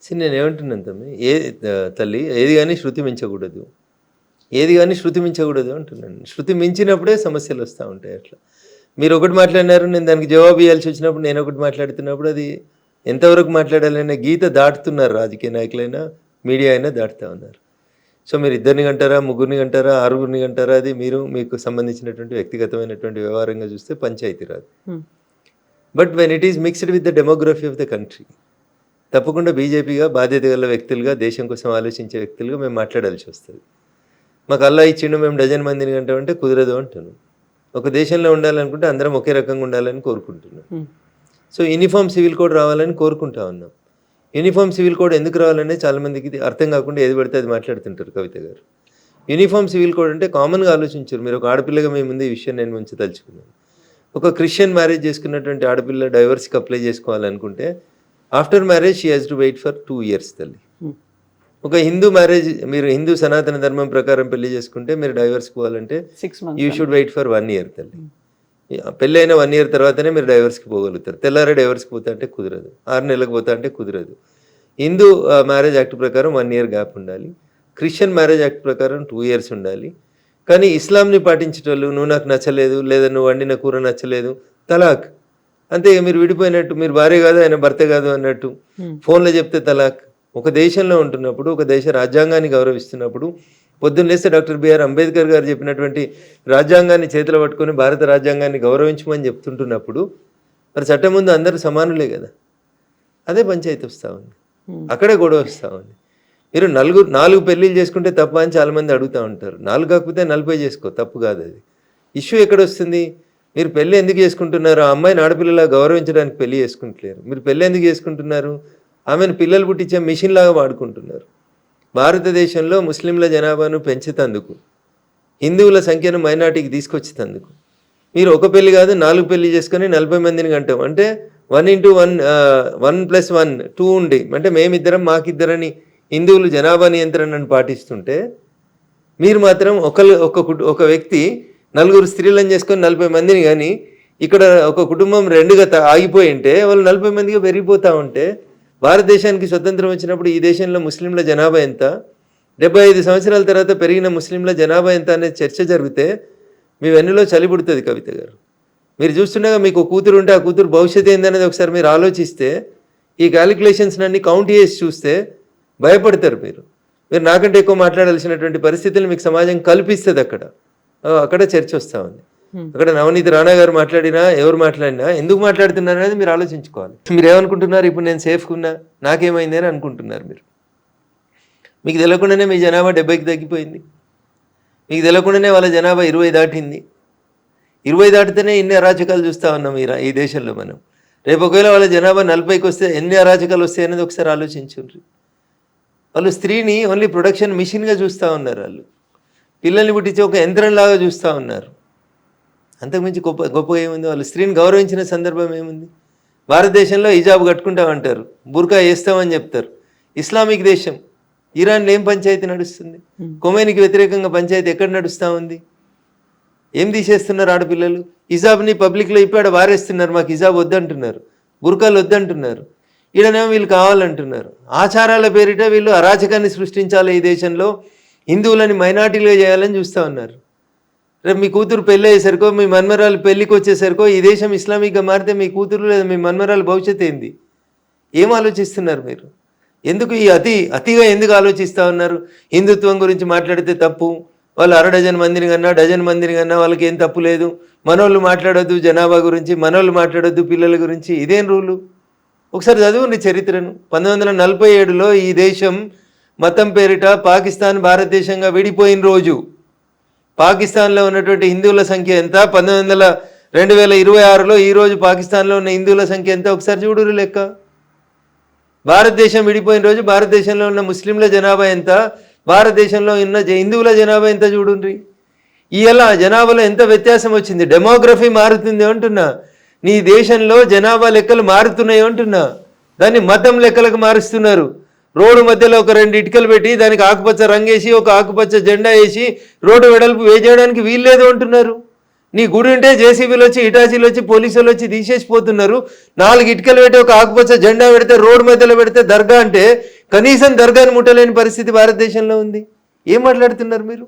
S2: నేను ఏమంటున్నాను తల్లి, ఏది కానీ శృతి మించకూడదు, ఏది కానీ శృతి మించకూడదు అంటున్నాను. శృతి మించినప్పుడే సమస్యలు వస్తూ ఉంటాయి. అట్లా మీరు ఒకటి మాట్లాడినారు, నేను దానికి జవాబు ఇవ్వాల్సి వచ్చినప్పుడు నేను ఒకటి మాట్లాడుతున్నప్పుడు అది ఎంతవరకు మాట్లాడాలనే గీత దాటుతున్నారు రాజకీయ నాయకులైనా మీడియా అయినా దాటుతూ ఉన్నారు. సో మీరు 2 గంటారా, 3 గంటారా, 6 గంటారా, అది మీకు సంబంధించినటువంటి వ్యక్తిగతమైనటువంటి వ్యవహారంగా చూస్తే పంచాయతీ రాదు. But when it is mixed with the demography of the country, తప్పకుండా బీజేపీగా బాధ్యత గల వ్యక్తులుగా, దేశం కోసం ఆలోచించే వ్యక్తులుగా మేము మాట్లాడాల్సి వస్తుంది. మాకు అల్లా ఇచ్చిండు, మేము 12 మందిని కంటామంటే కుదరదు అంటాను. ఒక దేశంలో ఉండాలనుకుంటే అందరం ఒకే రకంగా ఉండాలని కోరుకుంటున్నాం. సో యూనిఫామ్ సివిల్ కోడ్ రావాలని కోరుకుంటా ఉన్నాం. యూనిఫామ్ సివిల్ కోడ్ ఎందుకు రావాలనే చాలామందికి అర్థం కాకుండా ఏది పడితే అది మాట్లాడుతుంటారు కవిత గారు. యూనిఫామ్ సివిల్ కోడ్ అంటే కామన్గా ఆలోచించారు. మీరు ఒక ఆడపిల్లగా మీ ముందు ఈ విషయం నేను ఉంచదలుచుకున్నాను. ఒక క్రిస్టియన్ మ్యారేజ్ చేసుకున్నటువంటి ఆడపిల్ల డైవర్స్కి అప్లై చేసుకోవాలనుకుంటే after marriage she has to wait for 2 years తల్లి. ఒక హిందూ మ్యారేజ్, మీరు హిందూ సనాతన ధర్మం ప్రకారం పెళ్లి చేసుకుంటే మీరు డైవర్స్ పోవాలంటే
S1: 6 months
S2: you should wait for 1 year తల్లి. పెళ్ళి అయిన 1 year తర్వాతనే మీరు డైవర్స్కి పోగలుగుతారు. తెల్లారే డైవర్స్కి పోతా అంటే కుదరదు, 6 నెలలకు పోతా అంటే కుదరదు. హిందూ మ్యారేజ్ యాక్ట్ ప్రకారం 1 year గ్యాప్ ఉండాలి. క్రిస్టియన్ మ్యారేజ్ యాక్ట్ ప్రకారం 2 years ఉండాలి. కానీ ఇస్లాంని పాటించేటోళ్ళు నువ్వు నాకు నచ్చలేదు, లేదా నువ్వు వండిన కూర నచ్చలేదు, తలాక్ అంతే. మీరు విడిపోయినట్టు, మీరు భార్య కాదు ఆయన భర్త కాదు అన్నట్టు. ఫోన్లో చెప్తే తలాక్. ఒక దేశంలో ఉంటున్నప్పుడు, ఒక దేశ రాజ్యాంగాన్ని గౌరవిస్తున్నప్పుడు, పొద్దున్న లేస్తే డాక్టర్ బిఆర్ అంబేద్కర్ గారు చెప్పినటువంటి రాజ్యాంగాన్ని చేతిలో పట్టుకొని భారత రాజ్యాంగాన్ని గౌరవించమని చెప్తుంటున్నప్పుడు మరి చట్టం ముందు అందరూ సమానులే కదా. అదే పంచాయతీ వస్తూ ఉంది, అక్కడే గొడవ వస్తూ ఉంది. మీరు 4 పెళ్ళిళ్ళు చేసుకుంటే తప్ప అని చాలామంది అడుగుతూ ఉంటారు. 4 కాకపోతే 40 చేసుకో, తప్పు కాదు. అది ఇష్యూ ఎక్కడ వస్తుంది? మీరు పెళ్ళి ఎందుకు చేసుకుంటున్నారు? ఆ అమ్మాయిని ఆడపిల్లలా గౌరవించడానికి పెళ్లి చేసుకుంటలేరు. మీరు పెళ్ళి ఎందుకు చేసుకుంటున్నారు? ఆమెను పిల్లలు పుట్టించే మిషన్ లాగా వాడుకుంటున్నారు. భారతదేశంలో ముస్లింల జనాభాను పెంచుతందుకు, హిందువుల సంఖ్యను మైనార్టీకి తీసుకొచ్చేందుకు మీరు ఒక పెళ్లి కాదు 4 పెళ్లి చేసుకొని 40 మందిని కంటాం. అంటే 1 into 1 1 + 1 2 ఉండి, అంటే మేమిద్దరం మాకిద్దరని హిందువులు జనాభా నియంత్రణను పాటిస్తుంటే మీరు మాత్రం ఒక వ్యక్తి 4 స్త్రీలను చేసుకొని 40 మందిని, కానీ ఇక్కడ ఒక కుటుంబం 2గా ఆగిపోయి ఉంటే వాళ్ళు 40 మందిగా పెరిగిపోతూ ఉంటే, భారతదేశానికి స్వతంత్రం వచ్చినప్పుడు ఈ దేశంలో ముస్లింల జనాభా ఎంత, 75 సంవత్సరాల తర్వాత పెరిగిన ముస్లింల జనాభా ఎంత అనే చర్చ జరిగితే మీ వెన్నులో చలి పుడుతుంది కవిత గారు. మీరు చూస్తుండగా మీకు కూతురు ఉంటే ఆ కూతురు భవిష్యత్తు ఏందనేది ఒకసారి మీరు ఆలోచిస్తే, ఈ క్యాలిక్యులేషన్స్ అన్ని కౌంట్ చేసి చూస్తే భయపడతారు. మీరు నాకంటే ఎక్కువ మాట్లాడాల్సినటువంటి పరిస్థితులు మీకు సమాజం కల్పిస్తుంది. అక్కడ చర్చ వస్తూ ఉంది. అక్కడ నవనీత్ రాణా గారు మాట్లాడినా, ఎవరు మాట్లాడినా ఎందుకు మాట్లాడుతున్నారు అనేది మీరు ఆలోచించుకోవాలి. మీరు ఏమనుకుంటున్నారు? ఇప్పుడు నేను సేఫ్గా ఉన్నా, నాకేమైంది అని అనుకుంటున్నారు. మీకు తెలియకుండానే మీ జనాభా 70కి తగ్గిపోయింది. మీకు తెలియకుండానే వాళ్ళ జనాభా 20 దాటింది. 20 దాటితేనే ఇన్ని అరాచకాలు చూస్తూ ఉన్నాం ఈ దేశంలో మనం. రేపు ఒకవేళ వాళ్ళ జనాభా 40కి వస్తే ఎన్ని అరాచకాలు వస్తాయి అనేది ఒకసారి ఆలోచించుండ్రి. వాళ్ళు స్త్రీని ఓన్లీ ప్రొడక్షన్ మిషన్గా చూస్తూ ఉన్నారు. వాళ్ళు పిల్లల్ని పుట్టించి ఒక యంత్రంలాగా చూస్తూ ఉన్నారు. అంతకుమించి గొప్పగా ఏముంది? వాళ్ళు స్త్రీని గౌరవించిన సందర్భం ఏముంది? భారతదేశంలో హిజాబ్ కట్టుకుంటామంటారు, బుర్కా వేస్తామని చెప్తారు. ఇస్లామిక్ దేశం ఇరాన్లో ఏం పంచాయతీ నడుస్తుంది? కొమైనికి వ్యతిరేకంగా పంచాయతీ ఎక్కడ నడుస్తూ ఉంది? ఏం తీసేస్తున్నారు ఆడపిల్లలు? హిజాబ్ని పబ్లిక్లో ఇప్పుడు వారేస్తున్నారు. మాకు హిజాబ్ వద్దంటున్నారు, బుర్కాలు వద్దంటున్నారు. ఈడనేమో వీళ్ళు కావాలంటున్నారు. ఆచారాల పేరిట వీళ్ళు అరాచకాన్ని సృష్టించాలి. ఈ దేశంలో హిందువులని మైనార్టీలుగా చేయాలని చూస్తూ ఉన్నారు. రేపు మీ కూతురు పెళ్ళి అయ్యేసరికో, మీ మన్మరాలు పెళ్ళికి వచ్చేసరికో ఈ దేశం ఇస్లామిక్గా మారితే మీ కూతురు లేదా మీ మన్మరాలు భవిష్యత్తు ఏంది? ఏం ఆలోచిస్తున్నారు మీరు? ఎందుకు ఈ అతిగా ఎందుకు ఆలోచిస్తూ ఉన్నారు? హిందుత్వం గురించి మాట్లాడితే తప్పు, వాళ్ళు 1/2 డజన్ మందిని కన్నా డజన్ మందిని కన్నా వాళ్ళకి ఏం తప్పు లేదు, మనోళ్ళు మాట్లాడొద్దు జనాభా గురించి, మనోళ్ళు మాట్లాడొద్దు పిల్లల గురించి, ఇదేం రూలు? ఒకసారి చదువుండి చరిత్రను. 1947లో ఈ దేశం మతం పేరిట పాకిస్తాన్ భారతదేశంగా విడిపోయిన రోజు పాకిస్తాన్లో ఉన్నటువంటి హిందువుల సంఖ్య ఎంత, 2026లో ఈరోజు పాకిస్తాన్లో ఉన్న హిందువుల సంఖ్య ఎంత ఒకసారి చూడురు లెక్క. భారతదేశం విడిపోయిన రోజు భారతదేశంలో ఉన్న ముస్లింల జనాభా ఎంత, భారతదేశంలో ఉన్న హిందువుల జనాభా ఎంత చూడండి. ఇలా జనాభాలో ఎంత వ్యత్యాసం వచ్చింది. డెమోగ్రఫీ మారుతుంది అంటున్నా, నీ దేశంలో జనాభా లెక్కలు మారుతున్నాయి అంటున్నా. దాన్ని మతం లెక్కలకు మారుస్తున్నారు. రోడ్డు మధ్యలో ఒక 2 ఇటుకలు పెట్టి దానికి ఆకుపచ్చ రంగేసి ఒక ఆకుపచ్చ జెండా వేసి రోడ్డు వెడల్పు వేయడానికి వీల్లేదు అంటున్నారు. నీ గుడి ఉంటే జేసీబీలు వచ్చి ఇటాచీలు వచ్చి పోలీసులు వచ్చి తీసేసిపోతున్నారు. 4 ఇటుకలు పెట్టి ఒక ఆకుపచ్చ జెండా పెడితే రోడ్డు మధ్యలో పెడితే దర్గా అంటే కనీసం దర్గాని ముట్టలేని పరిస్థితి భారతదేశంలో ఉంది. ఏం మాట్లాడుతున్నారు మీరు?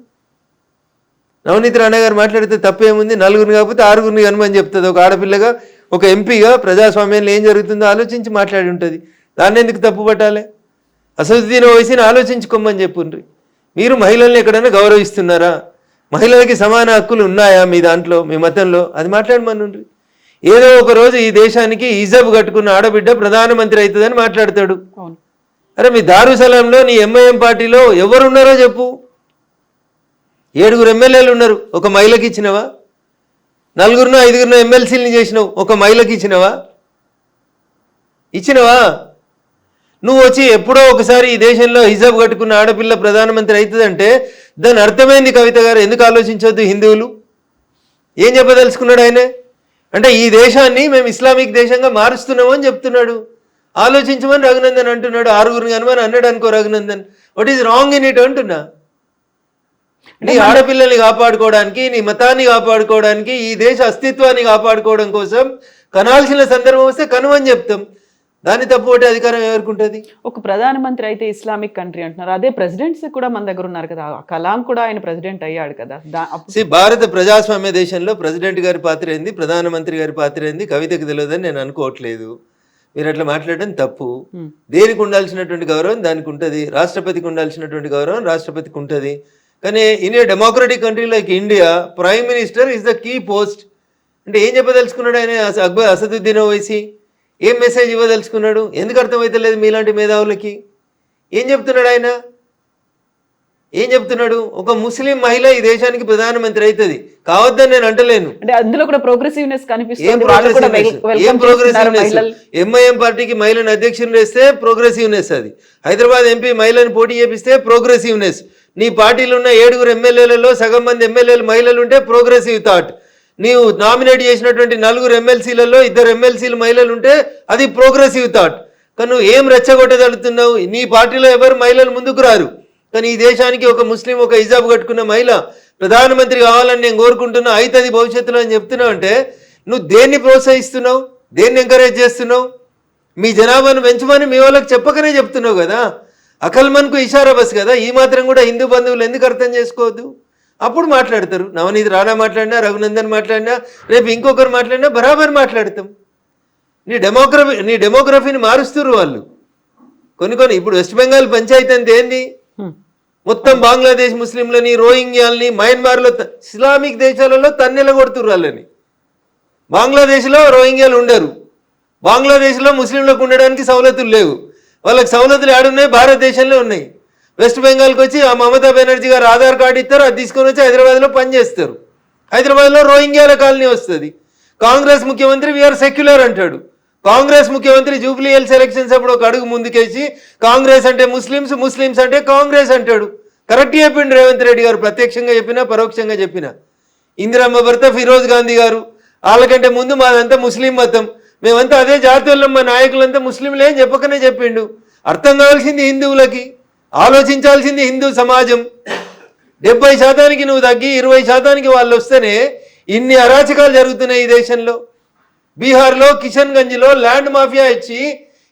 S2: నవనీత్ రాణా గారు మాట్లాడితే తప్పేముంది? 4గురిని కాకపోతే 6గురిని కనుమని చెప్తుంది. ఒక ఆడపిల్లగా ఒక ఎంపీగా ప్రజాస్వామ్యంలో ఏం జరుగుతుందో ఆలోచించి మాట్లాడి ఉంటుంది. దాన్ని ఎందుకు తప్పు పట్టాలి? అసదుద్దీన్ ఓవైసీని ఆలోచించుకోమని చెప్పుండ్రి. మీరు మహిళల్ని ఎక్కడైనా గౌరవిస్తున్నారా? మహిళలకి సమాన హక్కులు ఉన్నాయా మీ దాంట్లో, మీ మతంలో? అది మాట్లాడమనుండ్రి. ఏదో ఒక రోజు ఈ దేశానికి హిజబ్ కట్టుకున్న ఆడబిడ్డ ప్రధానమంత్రి అవుతుందని మాట్లాడతాడు. అరే మీ దారుసలాంలో నీ ఎంఐఎం పార్టీలో ఎవరున్నారో చెప్పు. 7 ఎమ్మెల్యేలు ఉన్నారు, ఒక మహిళకి ఇచ్చినవా? 4-5 ఎమ్మెల్సీలని చేసినావు, ఒక మహిళకి ఇచ్చినవా? నువ్వు వచ్చి ఎప్పుడో ఒకసారి ఈ దేశంలో హిజాబ్ కట్టుకున్న ఆడపిల్ల ప్రధానమంత్రి అవుతుందంటే దాని అర్థమైంది. కవిత గారు ఎందుకు ఆలోచించొద్దు? హిందువులు ఏం చెప్పదలుచుకున్నాడు ఆయన అంటే ఈ దేశాన్ని మేము ఇస్లామిక్ దేశంగా మారుస్తున్నాము అని చెప్తున్నాడు. ఆలోచించమని రఘునందన్ అంటున్నాడు. 6గురిని కనుమని అన్నాడు అనుకో Raghunandan. What is wrong in it అంటున్నా. నీ ఆడపిల్లల్ని కాపాడుకోవడానికి, నీ మతాన్ని కాపాడుకోవడానికి, ఈ దేశ అస్తిత్వాన్ని కాపాడుకోవడం కోసం కనాల్సిన సందర్భం వస్తే కనుమని చెప్తాం. దాన్ని తప్పుపట్టే అధికారం ఎవరికి ఉంటుంది?
S1: ఒక ప్రధానమంత్రి అయితే ఇస్లామిక్ కంట్రీ అంటున్నారు. అదే ప్రెసిడెంట్స్ కూడా మన దగ్గర ఉన్నారు కదా. కలాం కూడా ఆయన ప్రెసిడెంట్ అయ్యాడు కదా.
S2: భారత ప్రజాస్వామ్య దేశంలో ప్రెసిడెంట్ గారి పాత్ర ఏంది, ప్రధానమంత్రి గారి పాత్ర ఏంది కవితకు తెలియదని నేను అనుకోవట్లేదు. మీరు అట్లా మాట్లాడడం తప్పు. దేనికి ఉండాల్సినటువంటి గౌరవం దానికి ఉంటుంది. రాష్ట్రపతికి ఉండాల్సినటువంటి గౌరవం రాష్ట్రపతికి ఉంటుంది. కానీ in a democratic country like India prime minister is the key post. అంటే ఏం చెప్పదలుచుకున్నాడు ఆయన? అసదుద్దీన్ ఓవైసీ ఏం మెసేజ్ ఇవ్వదలుచుకున్నాడు? ఎందుకు అర్థమైతే లేదు మీలాంటి మేధావులకి? ఏం చెప్తున్నాడు ఆయన? ఏం చెప్తున్నాడు? ఒక ముస్లిం మహిళ ఈ దేశానికి ప్రధానమంత్రి అవుతుంది కావద్దని నేను అంటలేను.
S1: అంటే అందులో కూడా ప్రోగ్రెసివ్నెస్ కనిపిస్తుంది.
S2: ఏం ప్రోగ్రెసివ్నెస్? ఎంఐఎం పార్టీకి మహిళను అధ్యక్షుని వేస్తే ప్రోగ్రెసివ్నెస్. అది హైదరాబాద్ ఎంపీ మహిళను పోటీ చేపిస్తే ప్రోగ్రెసివ్నెస్. నీ పార్టీలో ఉన్న 7 ఎమ్మెల్యేలలో సగం మంది ఎమ్మెల్యేలు మహిళలు ఉంటే ప్రోగ్రెసివ్ థాట్. నీవు నామినేట్ చేసినటువంటి 4 ఎమ్మెల్సీలలో 2 ఎమ్మెల్సీలు మహిళలు ఉంటే అది ప్రోగ్రెసివ్ థాట్. కానీ నువ్వు ఏం రెచ్చగొట్టగలుగుతున్నావు? నీ పార్టీలో ఎవరు మహిళలు ముందుకు రారు. కానీ ఈ దేశానికి ఒక ముస్లిం, ఒక హిజాబ్ కట్టుకున్న మహిళ ప్రధానమంత్రి కావాలని నేను కోరుకుంటున్నా, అవుతుంది భవిష్యత్తులో అని చెప్తున్నావు అంటే నువ్వు దేన్ని ప్రోత్సహిస్తున్నావు? దేన్ని ఎంకరేజ్ చేస్తున్నావు? మీ జనాభాను పెంచమని మీ వాళ్ళకి చెప్పకనే చెప్తున్నావు కదా. అకల్మన్కు ఇషారా బస్ కదా. ఈ మాత్రం కూడా హిందూ బంధువులు ఎందుకు అర్థం చేసుకోవద్దు? అప్పుడు మాట్లాడతారు. నవనీత్ రాణా మాట్లాడినా, రఘునందన్ మాట్లాడినా, రేపు ఇంకొకరు మాట్లాడినా బరాబర్ మాట్లాడతాం. నీ డెమోగ్రఫీని మారుస్తున్నారు వాళ్ళు. కొన్ని ఇప్పుడు వెస్ట్ బెంగాల్ పంచాయతీ అంతే ఏంది? మొత్తం బంగ్లాదేశ్ ముస్లింలని, రోహింగ్యాలని, మయన్మార్లో ఇస్లామిక్ దేశాలలో తన్నెల కొడుతున్నారు వాళ్ళని. బంగ్లాదేశ్లో రోహింగ్యాలు ఉండరు. బంగ్లాదేశ్లో ముస్లింలకు ఉండడానికి సవలతులు లేవు. వాళ్ళకి సవలతులు ఏడున్నాయి? భారతదేశంలో ఉన్నాయి. వెస్ట్ బెంగాల్కి వచ్చి ఆ మమతా బెనర్జీ గారు ఆధార్ కార్డు ఇస్తారు, అది తీసుకొని వచ్చి హైదరాబాద్లో పనిచేస్తారు. హైదరాబాద్లో రోహింగ్యాల కాలనీ వస్తుంది. కాంగ్రెస్ ముఖ్యమంత్రి వీఆర్ సెక్యులర్ అంటాడు. కాంగ్రెస్ ముఖ్యమంత్రి జూబ్లీ హిల్స్ ఎలక్షన్స్ అప్పుడు ఒక అడుగు ముందుకేసి కాంగ్రెస్ అంటే ముస్లిమ్స్, ముస్లిమ్స్ అంటే కాంగ్రెస్ అంటాడు. కరెక్ట్ చెప్పిండు రేవంత్ రెడ్డి గారు, ప్రత్యక్షంగా చెప్పినా పరోక్షంగా చెప్పినా. ఇందిరమ్మ భర్త ఫిరోజ్ గాంధీ గారు వాళ్ళకంటే ముందు మాదంతా ముస్లిం మతం, మేమంతా అదే జాతీయులం, మా నాయకులంతా ముస్లింలే అని చెప్పకనే చెప్పిండు. అర్థం కావాల్సింది హిందువులకి, ఆలోచించాల్సింది హిందూ సమాజం. 70% నువ్వు తగ్గి 20% వాళ్ళు వస్తేనే ఇన్ని అరాచకాలు జరుగుతున్నాయి ఈ దేశంలో. బీహార్లో కిషన్గంజ్లో ల్యాండ్ మాఫియా ఇచ్చి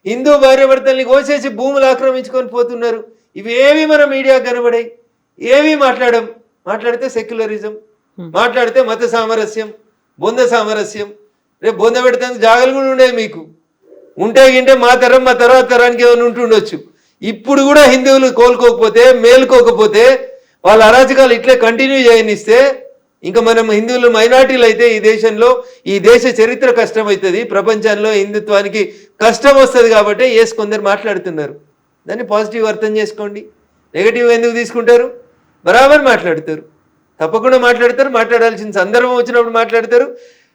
S2: హిందూ భార్యాభర్తల్ని కోసేసి భూములు ఆక్రమించుకొని పోతున్నారు. ఇవేవి మన మీడియా కనబడాయి, ఏవి మాట్లాడితే సెక్యులరిజం, మాట్లాడితే మత సామరస్యం, బొంద సామరస్యం. రేపు బొంద పెడితే జాగలు కూడా ఉండేవి మీకు. ఉంటే గింటే మా తర్వాత తరానికి ఏమైనా ఉంటుండొచ్చు. ఇప్పుడు కూడా హిందువులు కోలుకోకపోతే, మేలుకోకపోతే వాళ్ళ అరాచకాలు ఇట్లే కంటిన్యూ చేయనిస్తే ఇంకా మనం హిందువులు మైనార్టీలు అయితే ఈ దేశంలో ఈ దేశ చరిత్ర కష్టమవుతుంది, ప్రపంచంలో హిందుత్వానికి కష్టం వస్తుంది కాబట్టి కొందరు మాట్లాడుతున్నారు. దాన్ని పాజిటివ్ అర్థం చేసుకోండి. నెగిటివ్ ఎందుకు తీసుకుంటారు? బరాబర్ మాట్లాడతారు, తప్పకుండా మాట్లాడతారు. మాట్లాడాల్సిన సందర్భం వచ్చినప్పుడు మాట్లాడతారు.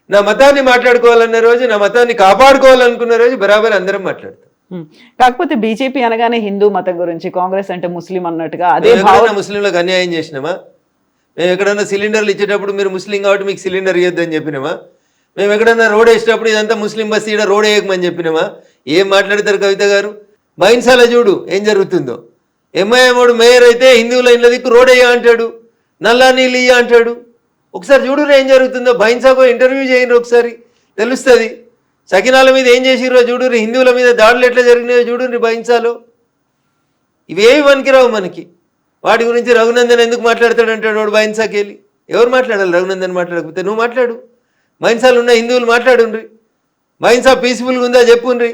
S2: నా మతాన్ని మాట్లాడుకోవాలన్న రోజు, నా మతాన్ని కాపాడుకోవాలనుకున్న రోజు బరాబర్ అందరం మాట్లాడతారు.
S1: కాకపోతే బీజేపీ అనగానే హిందూ మతం గురించి, కాంగ్రెస్ అంటే ముస్లిం అన్నట్టుగా అదే
S2: ముస్లింలకు అన్యాయం చేసినామా? మేము ఎక్కడన్నా సిలిండర్లు ఇచ్చేటప్పుడు మీరు ముస్లిం కాబట్టి మీకు సిలిండర్ ఇవ్వద్దని చెప్పినామా? మేము ఎక్కడన్నా రోడ్ వేసేటప్పుడు ఇదంతా ముస్లిం బస్సు ఇక్కడ రోడ్ వేయకమని చెప్పినామా? ఏం మాట్లాడతారు కవిత గారు? మైన్సాల చూడు ఏం జరుగుతుందో. ఎంఐఎం మేయర్ అయితే హిందువుల ఇళ్ళ దిక్కు రోడ్ వేయ అంటాడు, నల్లా నీళ్ళు ఇయ్య అంటాడు. ఒకసారి చూడు ఏం జరుగుతుందో. బైన్సాకు ఇంటర్వ్యూ చేయండి, ఒకసారి తెలుస్తుంది. సకినాల మీద ఏం చేసిరో చూడు, హిందువుల మీద దాడులు ఎట్లా జరిగినాయో చూడు బైన్సాలో. ఇవేవి పనికిరావు మనకి. వాటి గురించి రఘునందన్ ఎందుకు మాట్లాడతాడంటాడు వాడు బైన్సాకి వెళ్ళి. ఎవరు మాట్లాడాలి? రఘునందన్ మాట్లాడకపోతే నువ్వు మాట్లాడు. బైన్సాలు ఉన్న హిందువులు మాట్లాడుండ్రి. బైన్సా పీస్ఫుల్గా ఉందా చెప్పుండ్రి.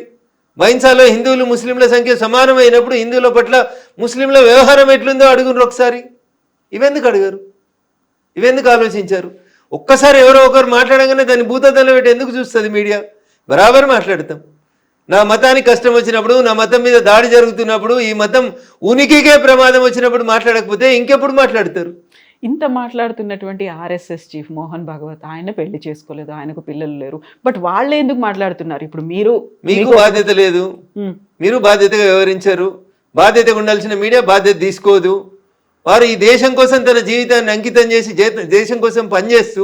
S2: బైన్సాలో హిందువులు ముస్లింల సంఖ్య సమానమైనప్పుడు హిందువుల పట్ల ముస్లింల వ్యవహారం ఎట్లుందో అడుగుండ్రు ఒకసారి. ఇవెందుకు అడిగారు? ఇవెందుకు ఆలోచించారు? ఒక్కసారి ఎవరో ఒకరు మాట్లాడగానే దాన్ని భూతద్దంలో పెట్టి ఎందుకు చూస్తుంది మీడియా? బరాబర్ మాట్లాడతాం. నా మతానికి కష్టం వచ్చినప్పుడు, నా మతం మీద దాడి జరుగుతున్నప్పుడు, ఈ మతం ఉనికికే ప్రమాదం వచ్చినప్పుడు మాట్లాడకపోతే ఇంకెప్పుడు మాట్లాడతారు?
S1: ఇంత మాట్లాడుతున్నటువంటి ఆర్ఎస్ఎస్ చీఫ్ మోహన్ భాగవత్ ఆయన పెళ్లి చేసుకోలేదు, ఆయనకు పిల్లలు లేరు, బట్ వాళ్ళే ఎందుకు మాట్లాడుతున్నారు? ఇప్పుడు మీకు
S2: బాధ్యత లేదు, మీరు బాధ్యతగా వ్యవహరించారు. బాధ్యతగా ఉండాల్సిన మీడియా బాధ్యత తీసుకోదు. వారు ఈ దేశం కోసం తన జీవితాన్ని అంకితం చేసి దేశం కోసం పనిచేస్తూ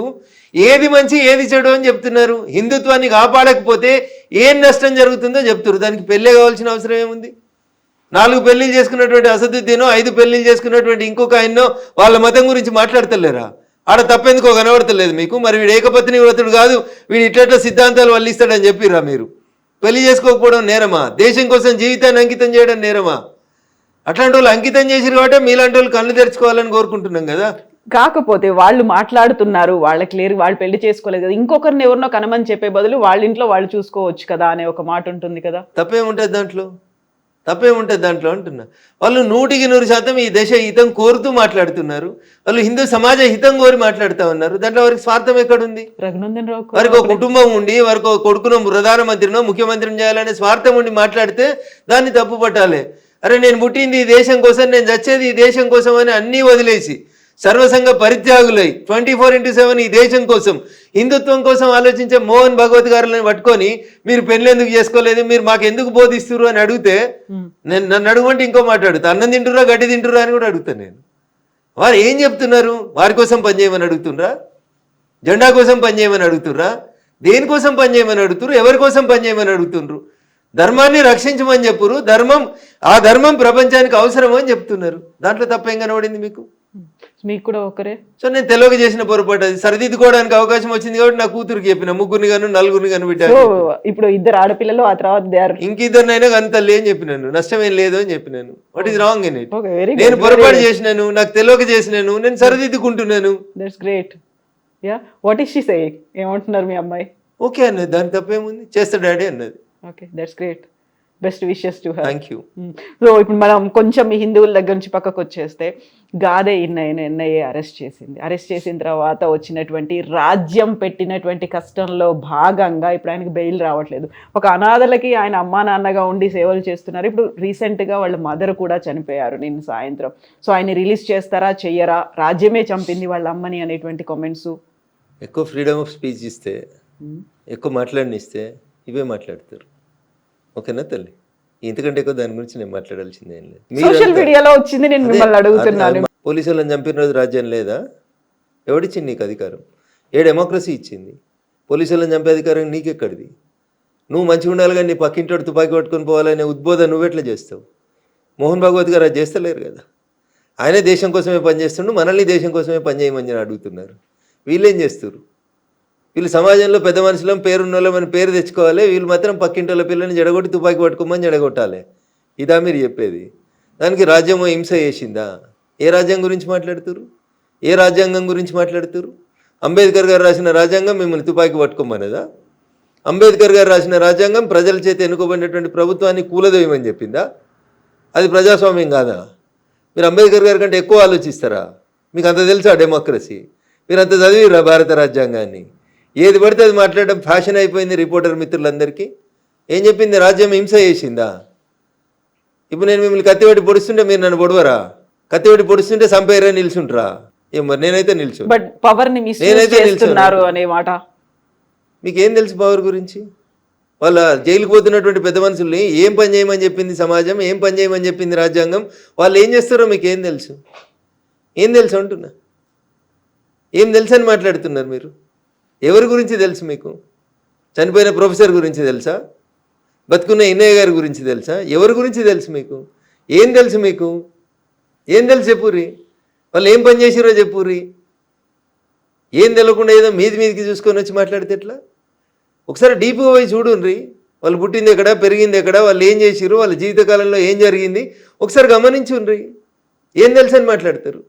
S2: ఏది మంచి ఏది చెడు అని చెప్తున్నారు. హిందుత్వాన్ని కాపాడకపోతే ఏం నష్టం జరుగుతుందో చెప్తున్నారు. దానికి పెళ్ళే కావాల్సిన అవసరం ఏముంది? 4 పెళ్లిళ్ళు చేసుకున్నటువంటి అసదుద్దీనో 5 పెళ్లిళ్ళు చేసుకున్నటువంటి ఇంకొక ఆయన్నో వాళ్ళ మతం గురించి మాట్లాడతలేరా? ఆడ తప్పెందుకో కనబడతలేదు మీకు. మరి వీడు ఏకపత్ని వ్రతుడు కాదు, వీడు ఇట్లా సిద్ధాంతాలు వల్లిస్తాడని చెప్పిరా? మీరు పెళ్లి చేసుకోకపోవడం నేరమా? దేశం కోసం జీవితాన్ని అంకితం చేయడం నేరమా? అట్లాంటి వాళ్ళు అంకితం చేసిరు కాబట్టి మీలాంటి వాళ్ళు కళ్ళు తెరుచుకోవాలని కోరుకుంటున్నాం కదా.
S1: కాకపోతే వాళ్ళు మాట్లాడుతున్నారు, వాళ్ళకి లేరు, వాళ్ళు పెళ్లి చేసుకోలేదు కదా, ఇంకొకరిని ఎవరినో కనమని చెప్పే బదులు వాళ్ళ ఇంట్లో వాళ్ళు చూసుకోవచ్చు కదా అనే ఒక మాట ఉంటుంది కదా.
S2: తప్పేముంటుంది దాంట్లో అంటున్నా. వాళ్ళు 100% ఈ దేశ హితం కోరుతూ మాట్లాడుతున్నారు. వాళ్ళు హిందూ సమాజ హితం కోరి మాట్లాడుతూ ఉన్నారు. దాంట్లో వారికి స్వార్థం ఎక్కడుంది?
S1: రఘునందన్ రావు
S2: వారికి ఒక కుటుంబం ఉండి, వారికి ఒక కొడుకునో ప్రధానమంత్రినో ముఖ్యమంత్రిని చేయాలనే స్వార్థం ఉండి మాట్లాడితే దాన్ని తప్పు పట్టాలి. అరే నేను పుట్టింది ఈ దేశం కోసం, నేను చచ్చేది ఈ దేశం కోసం అని అన్నీ వదిలేసి సర్వసంగ పరిత్యాగులై 24/7 ఈ దేశం కోసం హిందుత్వం కోసం ఆలోచించే మోహన్ భగవత్ గారులను పట్టుకొని మీరు పెళ్లి ఎందుకు చేసుకోలేదు, మీరు మాకు ఎందుకు బోధిస్తున్నారు అని అడిగితే నన్ను అడుగుంటే ఇంకో మాట్లాడుతా. అన్నం తింటురా గడ్డి తింటురా అని కూడా అడుగుతాను నేను. వారు ఏం చెప్తున్నారు? వారి కోసం పనిచేయమని అడుగుతుండ్రా? జెండా కోసం పనిచేయమని అడుగుతుర్రా? దేనికోసం పనిచేయమని అడుగుతున్నారు? ఎవరి కోసం పనిచేయమని అడుగుతుండ్రు? ధర్మాన్ని రక్షించమని చెప్పురు. ఆ ధర్మం ప్రపంచానికి అవసరం అని చెప్తున్నారు. దాంట్లో తప్పేం కనబడింది మీకు?
S1: మీకు కూడా ఒకరే. సో
S2: నేను తెలియక చేసిన పొరపాటు అది. సరిదిద్దుకోవడానికి అవకాశం వచ్చింది కాబట్టి నా కూతురికి చెప్పిన, 3 గాను 4 గాను పెట్టాను.
S1: ఇప్పుడు 2 ఆడపిల్లలు, ఆ తర్వాత
S2: ఇంకిద్దరినైనా అంత అని చెప్పినాను. నష్టం ఏం లేదు అని చెప్పినాను. What is wrong in it? నేను పొరపాటు చేసినాను, నాకు తెలియక చేసినాను, నేను సరిదిద్దుకుంటున్నాను.
S1: That's great. Yeah, what is she saying? ఏమంటున్నారు మీ అమ్మాయి?
S2: ఓకే అన్నది, దాని తప్పేముంది, చేస్తా డాడీ అన్నది.
S1: Okay, that's great. Best wishes to her.
S2: Thank you.
S1: So ఇప్పుడు మనం కొంచెం హిందువుల దగ్గర నుంచి పక్కకు వచ్చేస్తే, గాదే ఎన్ఐఏ అరెస్ట్ చేసిన తర్వాత వచ్చినటువంటి రాజ్యం పెట్టినటువంటి కష్టంలో భాగంగా ఇప్పుడు ఆయనకి బెయిల్ రావట్లేదు. ఒక అనాథలకి ఆయన అమ్మా నాన్నగా ఉండి సేవలు చేస్తున్నారు. ఇప్పుడు రీసెంట్గా వాళ్ళ మదర్ కూడా చనిపోయారు నిన్న సాయంత్రం. సో ఆయన రిలీజ్ చేస్తారా చెయ్యరా? రాజ్యమే చంపింది వాళ్ళ అమ్మని అనేటువంటి కామెంట్స్.
S2: ఎక్కువ ఫ్రీడమ్ ఆఫ్ స్పీచ్ ఇస్తే, ఎక్కువ మాట్లాడనిస్తే ఇవే మాట్లాడతారు. ఓకేనా తల్లి? ఇంతకంటే ఎక్కువ దాని గురించి నేను మాట్లాడాల్సింది ఏం లేదు.
S1: సోషల్ మీడియాలో వచ్చింది, నేను మిమ్మల్ని అడుగుతున్నాను.
S2: పోలీసు వాళ్ళని చంపిన రోజు రాజ్యం లేదా? ఎవడిచ్చింది నీకు అధికారం? ఏ డెమోక్రసీ ఇచ్చింది? పోలీసు వాళ్ళని చంపే అధికారం నీకెక్కడిది? నువ్వు మంచిగా ఉండాలి కానీ నీ పక్కింటోడు తుపాకీ పట్టుకొని పోవాలనే ఉద్బోధన నువ్వెట్లా చేస్తావు? మోహన్ భాగవత్ గారు అది చేస్తలేరు కదా. ఆయనే దేశం కోసమే పనిచేస్తుండు, మనల్ని దేశం కోసమే పనిచేయమని అడుగుతున్నారు. వీళ్ళేం చేస్తారు? వీళ్ళు సమాజంలో పెద్ద మనుషులం, పేరున్న మన పేరు తెచ్చుకోవాలి. వీళ్ళు మాత్రం పక్కింటోళ్ళ పిల్లని జడగొట్టి తుపాకీ పట్టుకోమని జడగొట్టాలి. ఇదా మీరు చెప్పేది? దానికి రాజ్యమో హింస చేసిందా? ఏ రాజ్యం గురించి మాట్లాడుతురు? ఏ రాజ్యాంగం గురించి మాట్లాడుతురు? అంబేద్కర్ గారు రాసిన రాజ్యాంగం మిమ్మల్ని తుపాకీ పట్టుకోమనేదా? అంబేద్కర్ గారు రాసిన రాజ్యాంగం ప్రజల చేత ఎన్నుకోబడినటువంటి ప్రభుత్వాన్ని కూలదోయమని చెప్పిందా? అది ప్రజాస్వామ్యం కాదా? మీరు అంబేద్కర్ గారి కంటే ఎక్కువ ఆలోచిస్తారా? మీకు అంత తెలుసా డెమోక్రసీ? మీరు అంత చదివిరా భారత రాజ్యాంగాన్ని? ఏది పడితే అది మాట్లాడడం ఫ్యాషన్ అయిపోయింది రిపోర్టర్ మిత్రులందరికీ. ఏం చెప్పింది? రాజ్యం హింస చేసిందా? ఇప్పుడు నేను మిమ్మల్ని కత్తిపెట్టి పొడుస్తుంటే మీరు నన్ను పొడవరా? కత్తిపెట్టి పొడుస్తుంటే సంపేరే నిల్చుంటారా? ఏం మరి నేనైతే నిల్చు.
S1: బట్ పవర్ ని మిస్యూజ్ చేస్తున్నారు అనే మాట
S2: మీకేం తెలుసు పవర్ గురించి? వాళ్ళ జైలుకు పోతున్నటువంటి పెద్ద మనుషుల్ని ఏం పని చేయమని చెప్పింది సమాజం, ఏం పని చేయమని చెప్పింది రాజ్యాంగం, వాళ్ళు ఏం చేస్తారో మీకు ఏం తెలుసు? ఏం తెలుసు అంటున్నా? ఏం తెలుసు అని మాట్లాడుతున్నారు మీరు? ఎవరి గురించి తెలుసు మీకు? చనిపోయిన ప్రొఫెసర్ గురించి తెలుసా? బతుకున్న ఇన్నయ్య గారి గురించి తెలుసా? ఎవరి గురించి తెలుసు మీకు? ఏం తెలుసు మీకు? ఏం తెలుసు చెప్పుర్రి? వాళ్ళు ఏం పని చేసిరో చెప్పుర్రి. ఏం తెలియకుండా ఏదో మీదికి చూసుకొని వచ్చి మాట్లాడితే ఎట్లా? ఒకసారి డీప్గా పోయి చూడుండ్రి. వాళ్ళు పుట్టింది ఎక్కడ, పెరిగింది ఎక్కడ, వాళ్ళు ఏం చేసిరు, వాళ్ళ జీవితకాలంలో ఏం జరిగింది ఒకసారి గమనించుండ్రి. ఏం తెలుసు అని మాట్లాడతారు?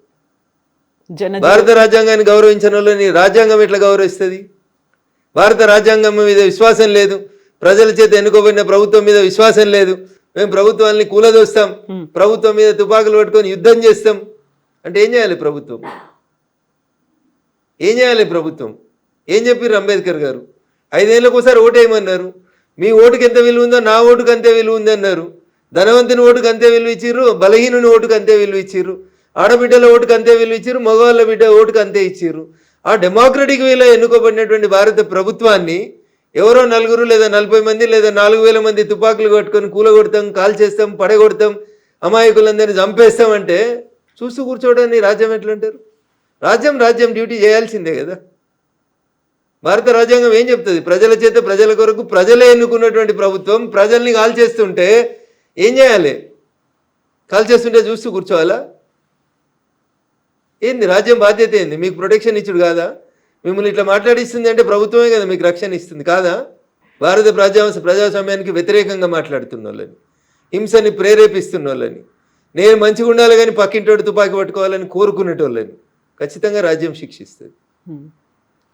S2: భారత రాజ్యాంగాన్ని గౌరవించిన వాళ్ళని రాజ్యాంగం ఎట్లా గౌరవిస్తుంది? భారత రాజ్యాంగం మీద విశ్వాసం లేదు, ప్రజల చేత ఎన్నుకోబడిన ప్రభుత్వం మీద విశ్వాసం లేదు, మేము ప్రభుత్వాన్ని కూలదోస్తాం, ప్రభుత్వం మీద తుపాకులు పట్టుకొని యుద్ధం చేస్తాం అంటే ఏం చేయాలి ప్రభుత్వం? ఏం చేయాలి ప్రభుత్వం? ఏం చెప్పారు అంబేద్కర్ గారు? 5 ఏళ్ళకు ఒకసారి ఓటు వేయమన్నారు. మీ ఓటుకి ఎంత విలువ ఉందో నా ఓటుకు అంతే విలువ ఉంది అన్నారు. ధనవంతుని ఓటుకు అంతే విలువ ఇచ్చిర్రు, బలహీనుని ఓటుకు అంతే విలువ ఇచ్చిర్రు, ఆడబిడ్డల ఓటుకు అంతే విలువ ఇచ్చిర్రు, మగవాళ్ళ బిడ్డ ఓటుకు అంతే ఇచ్చిర్రు. ఆ డెమోక్రటిక్ వేలో ఎన్నుకోబడినటువంటి భారత ప్రభుత్వాన్ని ఎవరో 4 లేదా 40 మంది లేదా 4000 మంది తుపాకులు కట్టుకొని కూలగొడతాం, కాల్చేస్తాం, పడగొడతాం, అమాయకులందరినీ చంపేస్తామంటే చూస్తూ కూర్చోవడానికి రాజ్యం ఎట్లంటారు? రాజ్యం డ్యూటీ చేయాల్సిందే కదా. భారత రాజ్యాంగం ఏం చెప్తుంది? ప్రజల చేత ప్రజల కొరకు ప్రజలే ఎన్నుకున్నటువంటి ప్రభుత్వం ప్రజల్ని కాల్చేస్తుంటే ఏం చేయాలి? కాల్చేస్తుంటే చూస్తూ కూర్చోవాలా? ఏంది రాజ్యం బాధ్యత? ఏంది? మీకు ప్రొటెక్షన్ ఇచ్చుడు కాదా? మిమ్మల్ని ఇట్లా మాట్లాడిస్తుంది అంటే ప్రభుత్వమే కదా మీకు రక్షణ ఇస్తుంది కాదా? భారత ప్రజాస్వామ్యానికి వ్యతిరేకంగా మాట్లాడుతున్న వాళ్ళని, హింసని ప్రేరేపిస్తున్న వాళ్ళని, నేను మంచిగా ఉండాలి కానీ పక్కింటోడు తుపాకీ పట్టుకోవాలని కోరుకునేటోళ్ళని ఖచ్చితంగా రాజ్యం శిక్షిస్తుంది.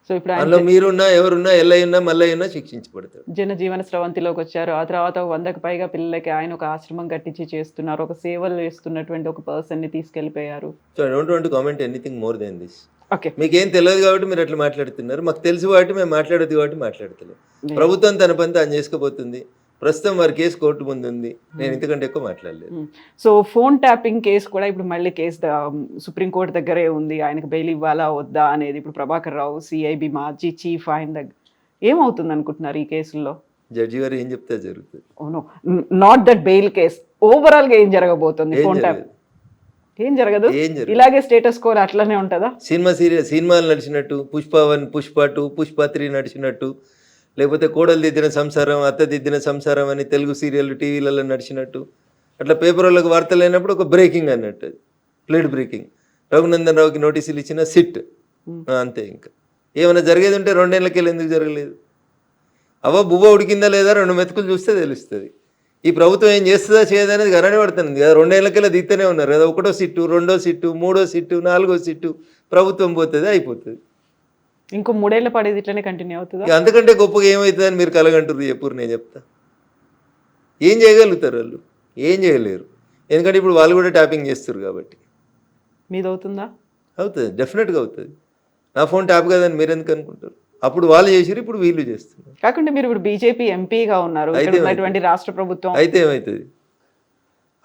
S1: సో ఇప్పుడు
S2: అందులో మీరున్నా ఎవరున్నా ఎల్లయ్యున్నా మల్లయ్యున్నా శిక్షించబడతారు.
S1: జనజీవన స్రవంతిలోకి వచ్చారు. ఆ తర్వాత 100కు పైగా పిల్లలకి ఆయన ఒక ఆశ్రమం కట్టించి చేస్తున్నారు. ఒక సేవలు చేస్తున్నటువంటి ఒక పర్సన్ని తీసుకెళ్ళిపోయారు.
S2: So I don't want to comment anything more then this.
S1: Okay,
S2: మీకేం తెలియదు కాబట్టి మీరు అట్లా మాట్లాడుతున్నారు. మాకు తెలుసు కాబట్టి మేము మాట్లాడదు కాబట్టి మాట్లాడతలేం. ప్రభుత్వం తన పని తాను చేసుకోబోతుంది. ప్రస్తుతం వారి కేసు కోర్టు ముందు ఉంది. నేను ఇంతకంటే ఎక్కువ మాట్లాడలేదు.
S1: సో ఫోన్ ట్యాపింగ్ కేసు కూడా ఇప్పుడు మళ్ళీ కేసు సుప్రీంకోర్టు దగ్గరే ఉంది. ఆయనకు బెయిల్ ఇవ్వాలా వద్దా అనేది ఇప్పుడు ప్రభాకర్ రావు సిఐబి మాజీ చీఫ్ ఆయన దగ్గర ఏమవుతుంది అనుకుంటున్నారు ఈ కేసుల్లో?
S2: జడ్జి గారు ఏం చెప్తే జరుగుతుంది.
S1: Not that bail case, overall గా ఏం జరగబోతుంది? ఫోన్ ట్యాప్ ఏం జరగదు, ఇలాగే స్టేటస్ కోర్ అట్లనే ఉంటుందా?
S2: సినిమాలు నడిచినట్టు పుష్ప 1, పుష్ప 2, పుష్ప 3 నడిచినట్టు, లేకపోతే కోడలు దిద్దిన సంసారం, అత్త దిద్దిన సంసారం అని తెలుగు సీరియల్ టీవీలలో నడిచినట్టు, అట్లా పేపర్ వాళ్ళకి వార్తలు అయినప్పుడు ఒక బ్రేకింగ్ అన్నట్టు, ప్లేట్ బ్రేకింగ్. రఘునందన్ రావుకి నోటీసులు ఇచ్చిన సిట్ అంతే. ఇంకా ఏమైనా జరిగేది ఉంటే 2 ఏళ్ళకెళ్ళి ఎందుకు జరగలేదు? బువ్వ ఉడికిందా లేదా 2 మెతుకులు చూస్తే తెలుస్తుంది. ఈ ప్రభుత్వం ఏం చేస్తుందా చేయదా అనేది గరణి పడుతుంది కదా. 2 ఏళ్ళకెళ్ళి దిగుతూనే ఉన్నారు కదా. 1వ సిట్టు, 2వ సిట్టు, 3వ సిట్టు, 4వ సిట్టు, ప్రభుత్వం పోతుంది, అయిపోతుంది.
S1: ఇంకో 3 ఏళ్ళ పడేది ఇట్లనే కంటిన్యూ అవుతుంది.
S2: అంతకంటే గొప్పగా ఏమవుతుందని మీరు కలగంటారు చెప్పురు. నేను చెప్తా ఏం చేయగలుగుతారు వాళ్ళు? ఏం చేయలేరు. ఎందుకంటే ఇప్పుడు వాళ్ళు కూడా ట్యాపింగ్ చేస్తారు కాబట్టి.
S1: మీది అవుతుందా?
S2: అవుతుంది, డెఫినెట్గా అవుతుంది. నా ఫోన్ ట్యాప్ కదని మీరు ఎందుకు అనుకుంటారు? అప్పుడు వాళ్ళు చేసిరు, ఇప్పుడు వీళ్ళు చేస్తున్నారు.
S1: కాకుండా మీరు ఇప్పుడు బీజేపీ ఎంపీగా ఉన్నారు, రాష్ట్ర ప్రభుత్వం
S2: అయితే ఏమవుతుంది?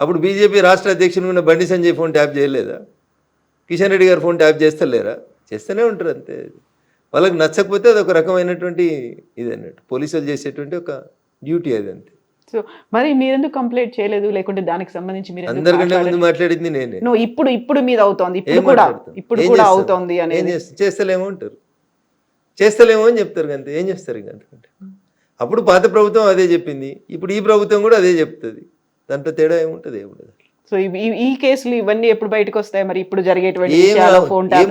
S2: అప్పుడు బీజేపీ రాష్ట్ర అధ్యక్షుడు ఉన్న బండి సంజయ్ ఫోన్ ట్యాప్ చేయలేదా? కిషన్ రెడ్డి గారు ఫోన్ ట్యాప్ చేస్తలేరా? చేస్తూనే ఉంటారు అంతే. వాళ్ళకి నచ్చకపోతే అది ఒక రకమైనటువంటి ఇది అన్నట్టు, పోలీసులు చేసేటువంటి ఒక డ్యూటీ అది అంతే.
S1: సో మరి మీరెందుకు కంప్లైంట్ చేయలేదు? లేకుంటే దానికి సంబంధించి మీరు
S2: అందరికంటే ముందు మాట్లాడింది నేనే.
S1: ఇప్పుడు మీద అవుతోంది, ఇప్పుడు కూడా అవుతోంది అనేది
S2: చేస్తలేమో అంటారు, చేస్తలేమో అని చెప్తారు అంతే. ఏం చేస్తారు ఇంకా అంతకంటే? అప్పుడు పాత ప్రభుత్వం అదే చెప్పింది, ఇప్పుడు ఈ ప్రభుత్వం కూడా అదే చెప్తుంది. దాంట్లో తేడా ఏముంటుంది? ఏముండదు.
S1: సో ఈ కేసులు ఇవన్నీ ఎప్పుడు బయటకు వస్తాయి? మరి ఇప్పుడు జరిగేటువంటి
S2: ఏం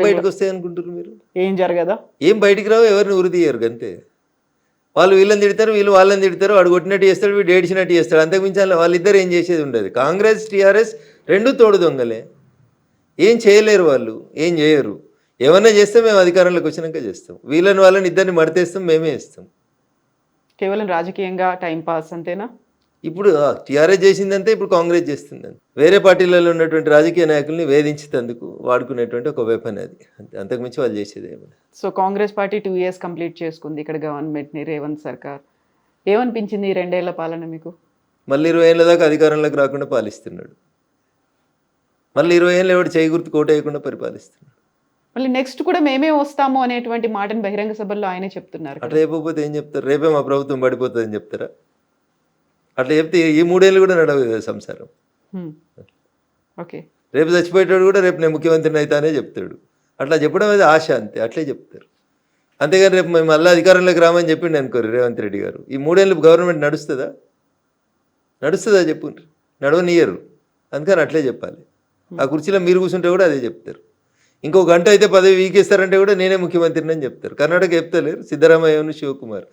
S2: బయటకు వస్తాయి అనుకుంటారు మీరు?
S1: ఏం జరగదా?
S2: ఏం బయటికి రావు, ఎవరిని ఉరి తీయరు అంతే. వాళ్ళు వీళ్ళని తిడతారు, వీళ్ళు వాళ్ళని తిడతారు, వాడు కొట్టినట్టు చేస్తాడు, వీడు ఏడిచినట్టు చేస్తాడు. అంతకుమించాలి వాళ్ళిద్దరు ఏం చేసేది ఉండదు. కాంగ్రెస్ టీఆర్ఎస్ 2 తోడు దొంగలే. ఏం చేయలేరు వాళ్ళు, ఏం చేయరు. ఏమన్నా చేస్తే మేము అధికారంలోకి వచ్చినాక చేస్తాం. వాళ్ళని ఇద్దరిని మడతేస్తాం, మేమే ఇస్తాం.
S1: కేవలం రాజకీయంగా టైం పాస్ అంతేనా?
S2: ఇప్పుడు టీఆర్ఎస్ చేసిందంటే ఇప్పుడు కాంగ్రెస్ చేస్తుందని. వేరే పార్టీలలో ఉన్నటువంటి రాజకీయ నాయకుల్ని వేధించేందుకు వాడుకునేటువంటి ఒక వెపన్ అది. అంతకుమించి వాళ్ళు చేసేది ఏమన్నా.
S1: So Congress party 2 years complete చేసుకుంది ఇక్కడ గవర్నమెంట్ని, రేవంత్ సర్కార్. ఏమనిపించింది ఈ 2 ఏళ్ల పాలన మీకు?
S2: మళ్ళీ 20 ఏళ్ళ దాకా అధికారంలోకి రాకుండా పాలిస్తున్నాడు. మళ్ళీ 20 ఏళ్ళు ఎవడు చేయి గుర్తు కోట వేయకుండా పరిపాలిస్తున్నాడు.
S1: మళ్ళీ నెక్స్ట్ కూడా మేమే వస్తాము అనేటువంటి మాటను బహిరంగ సభల్లో ఆయనే చెప్తున్నారు.
S2: అట్లా చెప్పకపోతే ఏం చెప్తారు? రేపే మా ప్రభుత్వం పడిపోతుందని చెప్తారా? అట్లా చెప్తే ఈ 3 ఏళ్ళు కూడా నడవదు కదా సంసారం.
S1: ఓకే,
S2: రేపు చచ్చిపోయేటాడు కూడా రేపు నేను ముఖ్యమంత్రిని అవుతానే చెప్తాడు. అట్లా చెప్పడం అది ఆశ, అంతే, అట్లే చెప్తారు. అంతేగాని రేపు మేము మళ్ళీ అధికారంలోకి రామని చెప్పిండి అనుకోరు రేవంత్ రెడ్డి గారు, ఈ 3 ఏళ్ళు గవర్నమెంట్ నడుస్తుందా? చెప్పు, నడవనియరు. అందుకని అట్లే చెప్పాలి. ఆ కుర్చీలో మీరు కూర్చుంటే కూడా అదే చెప్తారు. ఇంకో గంట అయితే పదవి వీకేస్తారంటే కూడా నేనే ముఖ్యమంత్రిని అని చెప్తారు. కర్ణాటక చెప్తలేరు, సిద్ధరామయ్యను శివకుమార్.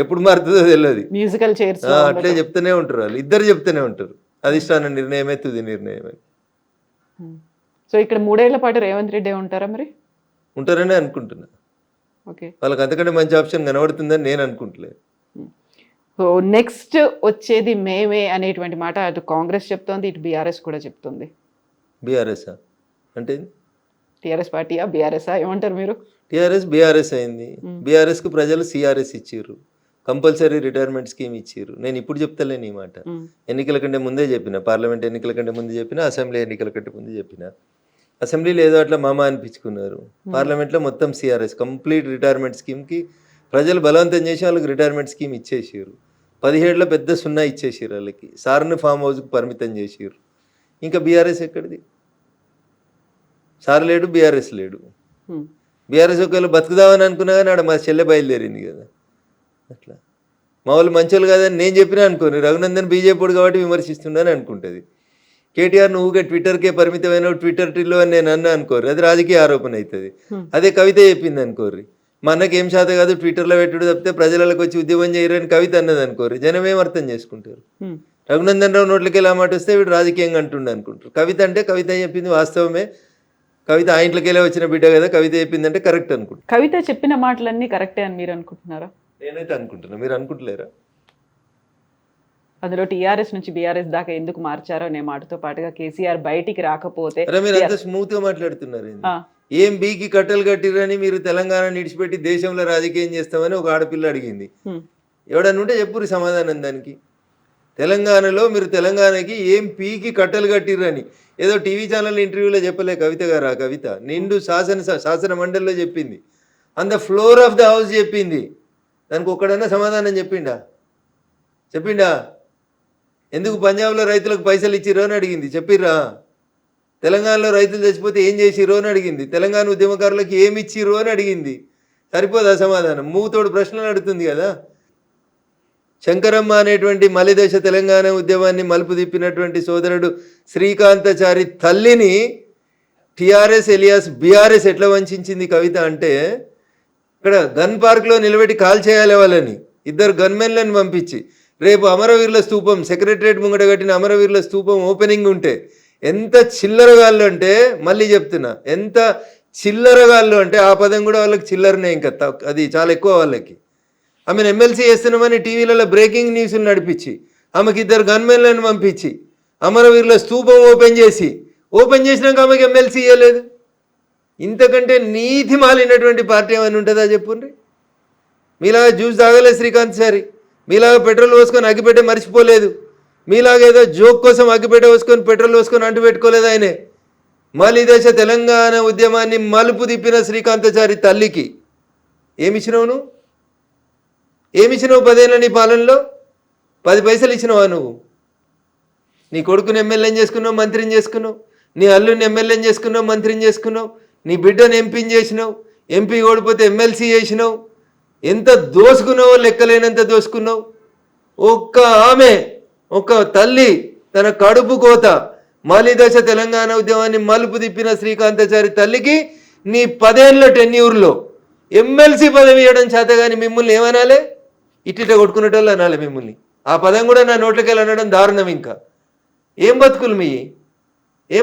S2: ఎప్పుడు మారుతుందో తెలియదు.
S1: మ్యూజికల్ చైర్స్
S2: అట్లే చెప్తూనే ఉంటారు, వాళ్ళు ఇద్దరు చెప్తూనే ఉంటారు. అధిష్టాన నిర్ణయమే తుది నిర్ణయమే.
S1: సో ఇక్కడ 3 ఏళ్ల పాటు రేవంత్ రెడ్డి ఉంటారా? మరి
S2: ఉంటారనే అనుకుంటున్నా.
S1: ఓకే,
S2: వాళ్ళకి అంతకంటే మంచి ఆప్షన్ కనబడుతుందని నేను అనుకుంటలేదు.
S1: సో నెక్స్ట్ వచ్చేది మేమే అనేటువంటి మాట అటు కాంగ్రెస్ చెప్తోంది, ఇటు బీఆర్ఎస్ కూడా చెప్తుంది.
S2: బీఆర్ఎస్ఆ అంటే
S1: టీఆర్ఎస్ పార్టీయా బీఆర్ఎస్ఆ ఏమంటారు మీరు?
S2: టీఆర్ఎస్ బీఆర్ఎస్ అయింది. బీఆర్ఎస్కు ప్రజలు సిఆర్ఎస్ ఇచ్చారు, కంపల్సరీ రిటైర్మెంట్ స్కీమ్ ఇచ్చారు. నేను ఇప్పుడు చెప్తలేను ఈ మాట, ఎన్నికల కంటే ముందే చెప్పిన, పార్లమెంట్ ఎన్నికల కంటే ముందు చెప్పిన, అసెంబ్లీ ఎన్నికల కంటే ముందు చెప్పిన. అసెంబ్లీలో ఏదో అట్లా మామ అనిపించుకున్నారు, పార్లమెంట్లో మొత్తం సిఆర్ఎస్ కంప్లీట్ రిటైర్మెంట్ స్కీమ్కి ప్రజలు బలవంతం చేసి వాళ్ళకి రిటైర్మెంట్ స్కీమ్ ఇచ్చేసారు. 17లో పెద్ద 0 ఇచ్చేసారు వాళ్ళకి. సార్ని ఫామ్ హౌస్కి పరిమితం చేసారు. ఇంకా బీఆర్ఎస్ ఎక్కడిది? సార్ లేడు, బీఆర్ఎస్ లేడు. బీఆర్ఎస్ ఒకవేళ బతుకుదామని అనుకున్నా కానీ ఆడ మా చెల్లె బయలుదేరింది కదా. అట్లా మా వాళ్ళు మంచోళ్ళు కాదని నేను చెప్పినా అనుకోని, రఘునందన్ బీజేపీ కాబట్టి విమర్శిస్తున్నాను అనుకుంటుంది. కేటీఆర్ నువ్వుగా ట్విట్టర్కే పరిమితమైన ట్విట్టర్ టిల్లో అని నేను అన్నా అనుకోరు, అది రాజకీయ ఆరోపణ అవుతుంది. అదే కవిత చెప్పింది అనుకోర్రి, మా అన్నకి ఏం శాత కాదు ట్విట్టర్లో పెట్టుడు తప్పితే ప్రజలకు వచ్చి ఉద్యమం చేయరని కవిత అన్నది అనుకోరు, జనం ఏం అర్థం చేసుకుంటారు? రఘునందన్ రావు నోట్లకి ఎలా మాట వస్తే వీడు రాజకీయంగా అంటుండే అనుకుంటారు. కవిత అంటే కవిత చెప్పింది వాస్తవమే, కవిత ఆ ఇంట్లోకెళ్ళే వచ్చిన బిడ్డ కదా, కవిత చెప్పిందంటే కరెక్ట్ అనుకుంటా.
S1: కవిత చెప్పిన మాటలన్నీ కరెక్టే అని మీరు అనుకుంటున్నారా?
S2: నేనైతే అనుకుంటున్నా, మీరు అనుకుంటలేరా?
S1: అందులో టీఆర్ఎస్ నుంచి బీఆర్ఎస్ దాకా ఎందుకు మార్చారో అనే మాటతో పాటుగా కేసీఆర్ బయటికి రాకపోతే
S2: మీరు అంత స్మూత్ గా మాట్లాడుతున్నారు. ఏం బీకి కట్టలు కట్టిరని మీరు తెలంగాణ నిడిచిపెట్టి దేశంలో రాజకీయం చేస్తామని ఒక ఆడపిల్ల అడిగింది. ఎవడన్నా ఉంటే చెప్పురు సమాధానం దానికి. తెలంగాణలో మీరు తెలంగాణకి ఏం పీకి కట్టలు కట్టిరని ఏదో టీవీ ఛానల్ ఇంటర్వ్యూలో చెప్పలే కవిత గారు. ఆ కవిత నిండు శాసన మండలిలో చెప్పింది, on the floor of the house చెప్పింది. దానికి ఒక్కడన్నా సమాధానం చెప్పిండా? ఎందుకు పంజాబ్లో రైతులకు పైసలు ఇచ్చిరో అని అడిగింది, చెప్పిర్రా? తెలంగాణలో రైతులు చచ్చిపోతే ఏం చేసిరో అని అడిగింది, తెలంగాణ ఉద్యమకారులకు ఏమి ఇచ్చిరో అని అడిగింది. సరిపోదా సమాధానం? మూతోడు ప్రశ్నలు అడుగుతుంది కదా. శంకరమ్మ అనేటువంటి మలిదశ తెలంగాణ ఉద్యమాన్ని మలుపు తిప్పినటువంటి సోదరుడు శ్రీకాంతాచారి తల్లిని టీఆర్ఎస్ ఎలియాస్ బీఆర్ఎస్ ఎట్లా వంచింది కవిత అంటే, ఇక్కడ గన్ పార్క్లో నిలబెట్టి కాల్ చేయాలి వాళ్ళని, 2 గన్మెన్లను పంపించి. రేపు అమరవీరుల స్తూపం సెక్రటరియట్ ముంగట కట్టిన అమరవీరుల స్తూపం ఓపెనింగ్ ఉంటే ఎంత చిల్లరగాళ్ళు అంటే, మళ్ళీ చెప్తున్నా, ఎంత చిల్లరగాళ్ళు అంటే ఆ పదం కూడా వాళ్ళకి చిల్లరనే, ఇంకా అది చాలా ఎక్కువ వాళ్ళకి. ఆమెను ఎమ్మెల్సీ చేస్తున్నామని టీవీలలో బ్రేకింగ్ న్యూస్లు నడిపించి, ఆమెకి 2 గన్మెన్లను పంపించి అమరవీరుల స్తూపం ఓపెన్ చేసినాక ఆమెకి ఎమ్మెల్సీ ఇవ్వలేదు. ఇంతకంటే నీతి మాలినటువంటి పార్టీ ఏమైనా ఉంటుందా చెప్పుండ్రి? మీలాగా జ్యూస్ తాగలేదు శ్రీకాంత్ సారి, మీలాగా పెట్రోల్ పోసుకొని అగ్గిపెట్టే మర్చిపోలేదు, మీలాగా ఏదో జోక్ కోసం అగ్గిపెట్టే పోసుకొని పెట్రోల్ పోసుకొని అంటు పెట్టుకోలేదు. ఆయనే మలిదశ తెలంగాణ ఉద్యమాన్ని మలుపు తిప్పిన శ్రీకాంతాచారి తల్లికి ఏమిచ్చినావు నువ్వు? 10 ఏళ్ళ నీ పాలనలో 10 పైసలు ఇచ్చినావా నువ్వు? నీ కొడుకుని ఎమ్మెల్యేని చేసుకున్నావు, మంత్రిని చేసుకున్నావు, నీ అల్లుని ఎమ్మెల్యేని చేసుకున్నావు, మంత్రిని చేసుకున్నావు, నీ బిడ్డను ఎంపీని చేసినావు, ఎంపీ ఓడిపోతే ఎమ్మెల్సీ చేసినావు. ఎంత దోసుకున్నావో లెక్కలేనంత దోసుకున్నావు. ఒక్క తల్లి తన కడుపు కోత మలిదశ తెలంగాణ ఉద్యమాన్ని మలుపు తిప్పిన శ్రీకాంతాచారి తల్లికి నీ 10 ఏళ్ళ టెన్యూర్లో ఎమ్మెల్సీ పదవి ఇవ్వడం చేత కానీ మిమ్మల్ని ఏమనాలి? ఇట్టిట కొట్టుకునేటోళ్ళు అనాలి మిమ్మల్ని. ఆ పదం కూడా నా నోట్లకెళ్ళి అనడం దారుణం. ఇంకా ఏం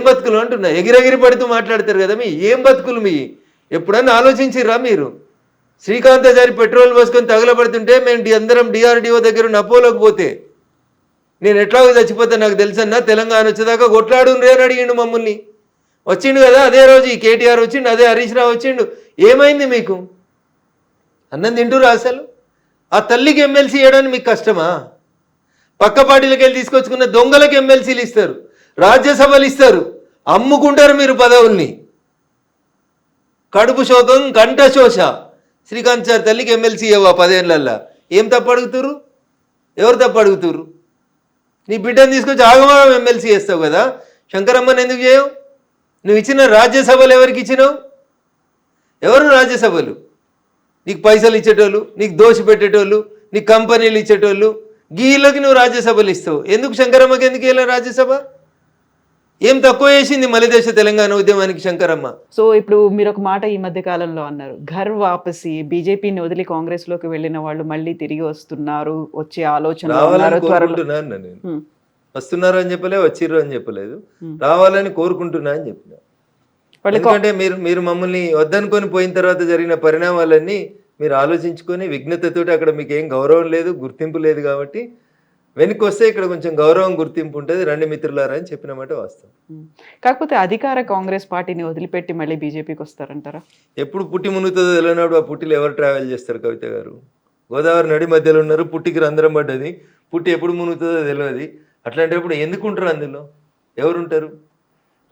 S2: బతుకులు అంటున్నా, ఎగిరెగిరి పడుతూ మాట్లాడతారు కదా. ఏం బతుకులు ఎప్పుడన్నా ఆలోచించిర్రా మీరు? శ్రీకాంతాచారి పెట్రోల్ పోసుకొని తగలబడుతుంటే మేము అందరం డిఆర్డిఓ దగ్గర అపోలోకి పోతే నేను ఎట్లాగో చచ్చిపోతే నాకు తెలుసన్నా, తెలంగాణ వచ్చేదాకా కొట్లాడు రే అని అడిగిండు మమ్మల్ని. వచ్చిండు కదా అదే రోజు ఈ కేటీఆర్ వచ్చిండు, అదే హరీష్ రావు వచ్చిండు. ఏమైంది మీకు? అన్నం తింటురా అసలు? ఆ తల్లికి ఎమ్మెల్సీ ఇవ్వడానికి మీకు కష్టమా? పక్క పార్టీలకు వెళ్ళి తీసుకొచ్చుకున్న దొంగలకు ఎమ్మెల్సీలు ఇస్తారు, రాజ్యసభలు ఇస్తారు, అమ్ముకుంటారు మీరు పదవుల్ని. కడుపు శోకం కంఠ శోష. శ్రీకాంత్ సార్ తల్లికి ఎమ్మెల్సీ ఇవ్వవా 10 ఏళ్ళల్లా? ఏం తప్పు అడుగుతురు? ఎవరు తప్పు అడుగుతురు? నీ బిడ్డను తీసుకొచ్చి ఆగమాగం ఎమ్మెల్సీ చేస్తావు కదా, శంకరమ్మని ఎందుకు చేయవు? నువ్వు ఇచ్చిన రాజ్యసభలు ఎవరికి ఇచ్చినావు? ఎవరు రాజ్యసభలు? నీకు పైసలు ఇచ్చేటోళ్ళు, నీకు దోషి పెట్టేటోళ్ళు, నీకు కంపెనీలు ఇచ్చేటోళ్ళు, గీళ్ళకి నువ్వు రాజ్యసభలు ఇస్తావు. ఎందుకు శంకరమ్మకి ఎందుకు వెళ్ళా రాజ్యసభ? ఏం తక్కువ చేసింది మలిదేశ తెలంగాణ ఉద్యమానికి శంకరమ్మ?
S1: సో ఇప్పుడు మీరు ఒక మాట ఈ మధ్య కాలంలో అన్నారు, ఘర్ వాపసి, బీజేపీని వదిలి కాంగ్రెస్ లోకి వెళ్ళిన వాళ్ళు మళ్ళీ తిరిగి వస్తున్నారు, వచ్చే ఆలోచన
S2: రావాలని కోరుకుంటున్నాను నేను. వస్తున్నారు అని చెప్పలే, వచ్చిర్రు అని చెప్పలేదు, రావాలని కోరుకుంటున్నా అని చెప్పిన. ఎందుకంటే మీరు మమ్మల్ని వద్దనుకొని పోయిన తర్వాత జరిగిన పరిణామాలన్నీ మీరు ఆలోచించుకొని విఘ్నతతోటి, అక్కడ మీకు ఏం గౌరవం లేదు, గుర్తింపు లేదు, కాబట్టి వెనక్కి వస్తే ఇక్కడ కొంచెం గౌరవం గుర్తింపు ఉంటుంది, రండి మిత్రులారా అని చెప్పిన మాట వాస్తవం.
S1: కాకపోతే అధికార కాంగ్రెస్ పార్టీని వదిలిపెట్టి మళ్ళీ బీజేపీకి వస్తారంటారా?
S2: ఎప్పుడు పుట్టి మునుగుతుందో తెలియనప్పుడు ఆ పుట్టిలో ఎవరు ట్రావెల్ చేస్తారు కవిత గారు? గోదావరి నడి మధ్యలో ఉన్నారు, పుట్టికి రంధ్రం పడ్డది, పుట్టి ఎప్పుడు మునుగుతుందో తెలియదు. అట్లాంటప్పుడు ఎందుకుంటారు అందులో? ఎవరుంటారు?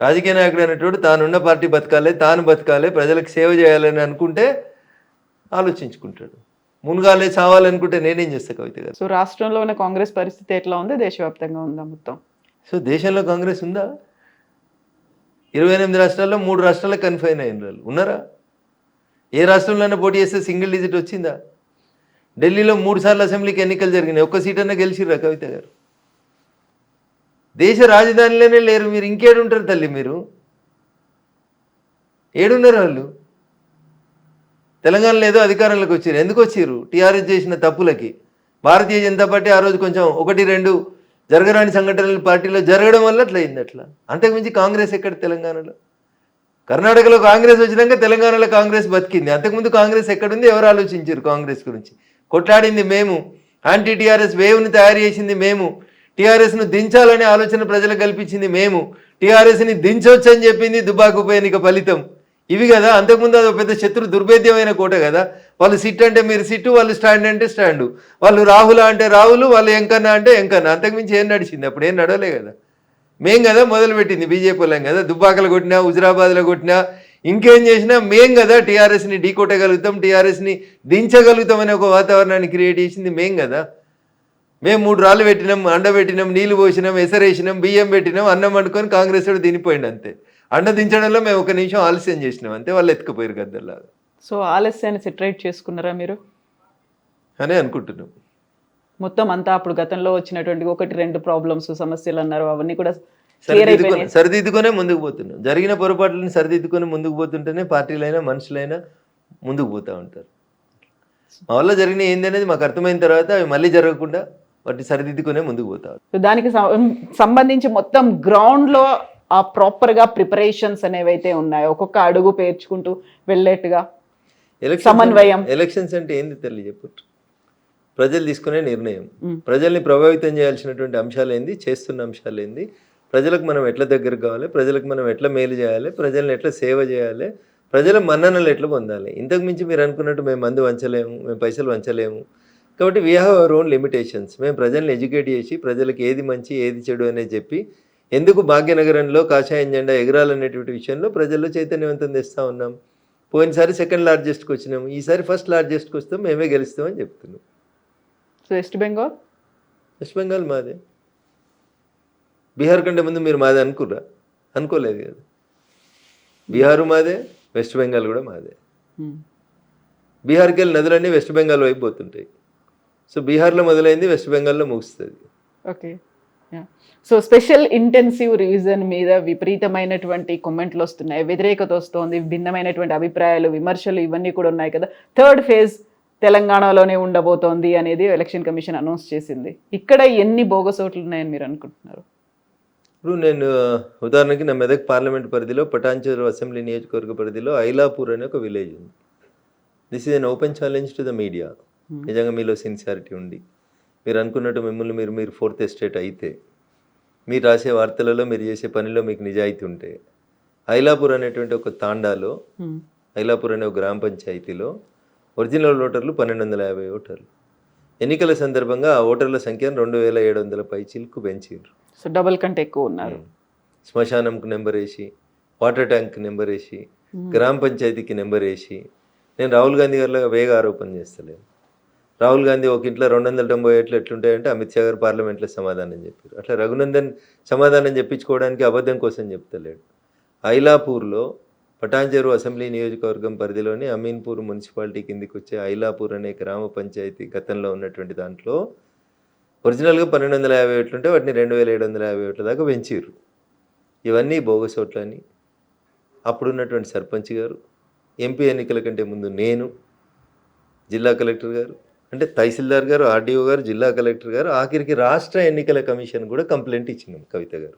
S2: రాజకీయ నాయకుడు అనేటోడు తానున్న పార్టీ బతకాలి, తాను బతకాలి, ప్రజలకు సేవ చేయాలని అనుకుంటే ఆలోచించుకుంటాడు. మునగాలే చావాలనుకుంటే నేనేం చేస్తా కవిత గారు?
S1: సో రాష్ట్రంలో ఉన్న కాంగ్రెస్ పరిస్థితి ఎట్లా ఉంది, దేశవ్యాప్తంగా ఉందా మొత్తం?
S2: సో దేశంలో కాంగ్రెస్ ఉందా? 28 రాష్ట్రాల్లో 3 రాష్ట్రాల్లో కన్ఫైన్ అయిన వాళ్ళు ఉన్నారా? ఏ రాష్ట్రంలోనే పోటీ చేస్తే సింగిల్ డిజిట్ వచ్చిందా? ఢిల్లీలో 3 సార్లు అసెంబ్లీకి ఎన్నికలు జరిగినాయి, ఒక్క సీట్ అన్నా గెలిచిర్రా కవిత గారు? దేశ రాజధానిలోనే లేరు మీరు, ఇంకేడుంటారు తల్లి మీరు? ఏడున్నారు వాళ్ళు? తెలంగాణలో ఏదో అధికారంలోకి వచ్చారు, ఎందుకు వచ్చారు? టీఆర్ఎస్ చేసిన తప్పులకి. భారతీయ జనతా పార్టీ ఆ రోజు కొంచెం 1-2 జరగరాని సంఘటనలు పార్టీలో జరగడం వల్ల అట్లా అయింది. అట్లా అంతకుమించి కాంగ్రెస్ ఎక్కడ తెలంగాణలో? కర్ణాటకలో కాంగ్రెస్ వచ్చినాక తెలంగాణలో కాంగ్రెస్ బతికింది. అంతకుముందు కాంగ్రెస్ ఎక్కడుంది? ఎవరు ఆలోచించారు కాంగ్రెస్ గురించి? కొట్లాడింది మేము, యాంటీ టీఆర్ఎస్ వేవ్ని తయారు చేసింది మేము, టీఆర్ఎస్ను దించాలనే ఆలోచన ప్రజలకు కల్పించింది మేము, టీఆర్ఎస్ని దించవచ్చు అని చెప్పింది దుబాక్ ఉప ఎన్నిక ఫలితం. ఇవి కదా. అంతకుముందు అది పెద్ద శత్రు దుర్భేద్యమైన కోట కదా. వాళ్ళు సిట్ అంటే మీరు సిట్టు, వాళ్ళు స్టాండ్ అంటే స్టాండు, వాళ్ళు రాహుల అంటే రాహులు, వాళ్ళు ఎంకన్నా అంటే ఎంకన్నా. అంతకుమించి ఏం నడిచింది? అప్పుడు ఏం నడవలే కదా. మేం కదా మొదలుపెట్టింది, బీజేపీ వాళ్ళం కదా. దుబ్బాకలు కొట్టినా, హుజరాబాద్లో కొట్టినా, ఇంకేం చేసినా మేం కదా టీఆర్ఎస్ని ఢీ కొట్టగలుగుతాం, టీఆర్ఎస్ని దించగలుగుతాం అనే ఒక వాతావరణాన్ని క్రియేట్ చేసింది మేం కదా. మేము 3 రాళ్ళు పెట్టినాం, అండ పెట్టినాం, నీళ్లు పోసినాం, ఎసరేసినాం, బియ్యం పెట్టినాం, అన్నం వండుకొని కాంగ్రెస్ వాడు తినిపోయింది అంతే. అండ దించడంలో మేము 1 నిమిషం ఆలస్యం చేసినాం అంతే, వాళ్ళు ఎత్తుకుపోయారు గద్దల్లాగా.
S1: సో ఆలస్యాన్ని సెటరేట్ చేసుకున్నారా మీరు
S2: అని అనుకుంటున్నాం.
S1: మొత్తం అంతా అప్పుడు గతంలో వచ్చినటువంటి 1-2 ప్రాబ్లమ్స్, సమస్యలు అన్నారు, అవన్నీ కూడా
S2: సరిదిద్దుకునే ముందుకు పోతున్నాం. జరిగిన పొరపాట్లను సరిదిద్దుకొని ముందుకు పోతుంటేనే పార్టీలైనా మనుషులైనా ముందుకు పోతూ ఉంటారు. మా వల్ల జరిగిన ఏంది అనేది మాకు అర్థమైన తర్వాత అవి మళ్ళీ జరగకుండా వాటిని సరిదిద్దుకునే ముందుకు పోతారు.
S1: దానికి సంబంధించి మొత్తం గ్రౌండ్లో ఆ ప్రాపర్గా ప్రిపరేషన్స్ అనేవైతే ఉన్నాయో, ఒక్కొక్క అడుగు పేర్చుకుంటూ వెళ్ళేట్టుగా సమన్వయం.
S2: ఎలక్షన్స్ అంటే ఏంది తల్లి చెప్పు? ప్రజలు తీసుకునే నిర్ణయం, ప్రజల్ని ప్రభావితం చేయాల్సినటువంటి అంశాలు ఏంది, చేస్తున్న అంశాలు ఏంది, ప్రజలకు మనం ఎట్లా దగ్గర కావాలి, ప్రజలకు మనం ఎట్లా మేలు చేయాలి, ప్రజల్ని ఎట్లా సేవ చేయాలి, ప్రజల మన్ననలు ఎట్లా పొందాలి. ఇంతకు మించి మీరు అనుకున్నట్టు మేము మందు వంచలేము, మేము పైసలు వంచలేము. కాబట్టి we have our own limitations. మేము ప్రజల్ని ఎడ్యుకేట్ చేసి ప్రజలకు ఏది మంచి ఏది చెడు అనేది చెప్పి ఎందుకు భాగ్యనగరంలో కాషాయం జెండా ఎగరాలనేటువంటి విషయంలో ప్రజల్లో చైతన్యవంతం తెస్తూ ఉన్నాం. పోయినసారి 2nd లార్జెస్ట్కి వచ్చినాము, ఈసారి 1st లార్జెస్ట్కి వస్తాం, మేమే గెలుస్తామని చెప్తున్నాం.
S1: సో వెస్ట్ బెంగాల్ మాదే. బీహార్ కంటే ముందు మీరు మాదే అనుకుర్రా? అనుకోలేదు కదా. బీహారు మాదే, వెస్ట్ బెంగాల్ కూడా మాదే. బీహార్కి వెళ్ళి నదులన్నీ వెస్ట్ బెంగాల్ వైపు పోతుంటాయి. సో బీహార్లో మొదలైంది, వెస్ట్ బెంగాల్లో ముగుస్తుంది. Okay. So special intensive revision మీద విపరీతమైనటువంటి కామెంట్లు వస్తున్నాయి, వ్యతిరేకత వస్తుంది, భిన్నమైనటువంటి అభిప్రాయాలు, విమర్శలు ఇవన్నీ కూడా ఉన్నాయి కదా. 3rd ఫేజ్ తెలంగాణలోనే ఉండబోతోంది అనేది ఎలక్షన్ కమిషన్ అనౌన్స్ చేసింది. ఇక్కడ ఎన్ని బోగస్ ఓట్లు ఉన్నాయని మీరు అనుకుంటున్నారు?
S2: ఇప్పుడు నేను ఉదాహరణకి నా మెదక్ పార్లమెంట్ పరిధిలో పటాన్చెరు అసెంబ్లీ నియోజకవర్గ పరిధిలో ఐలాపూర్ అనే ఒక విలేజ్ ఉంది. This is an open challenge to the media. నిజంగా మీలో సిన్సియారిటీ ఉండి మీరు అనుకున్నట్టు మిమ్మల్ని మీరు ఫోర్త్ ఎస్టేట్ అయితే, మీరు రాసే వార్తలలో మీరు చేసే పనిలో మీకు నిజాయితీ ఉంటే, ఐలాపూర్ అనేటువంటి ఒక తాండాలో, ఐలాపూర్ అనే ఒక గ్రామ పంచాయతీలో ఒరిజినల్ ఓటర్లు 1250 ఓటర్లు. ఎన్నికల సందర్భంగా ఆ ఓటర్ల సంఖ్యను 2700 పైచిలకు పెంచారు.
S1: సో డబుల్ కంటే ఎక్కువ ఉన్నారు.
S2: శ్మశానంకు నెంబర్ వేసి, వాటర్ ట్యాంక్ నెంబర్ వేసి, గ్రామ పంచాయతీకి నెంబర్ వేసి, నేను రాహుల్ గాంధీ గారిలాగా వేగ ఆరోపణ చేస్తలేను. రాహుల్ గాంధీ ఒక ఇంట్లో 290 ఓట్లు ఎట్లుంటాయంటే అమిత్ షా గారు పార్లమెంట్లో సమాధానం చెప్పారు. అట్లా రఘునందన్ సమాధానం చెప్పించుకోవడానికి అబద్ధం కోసం చెప్తలేడు. ఐలాపూర్లో పటాన్చెరు అసెంబ్లీ నియోజకవర్గం పరిధిలోని అమీన్పూర్ మున్సిపాలిటీ కిందికి వచ్చే ఐలాపూర్ అనే గ్రామ పంచాయతీ గతంలో ఉన్నటువంటి దాంట్లో ఒరిజినల్గా 1250 ఓట్లు ఉంటే వాటిని 2750 ఓట్ల దాకా పెంచారు. ఇవన్నీ బోగస్ ఓట్లని అప్పుడున్నటువంటి సర్పంచ్ గారు, ఎంపీ ఎన్నికల కంటే ముందు నేను, జిల్లా కలెక్టర్ గారు, అంటే తహసీల్దార్ గారు, ఆర్డీఓ గారు, జిల్లా కలెక్టర్ గారు, ఆఖరికి రాష్ట్ర ఎన్నికల కమిషన్ కూడా కంప్లైంట్ ఇచ్చినాం కవిత గారు.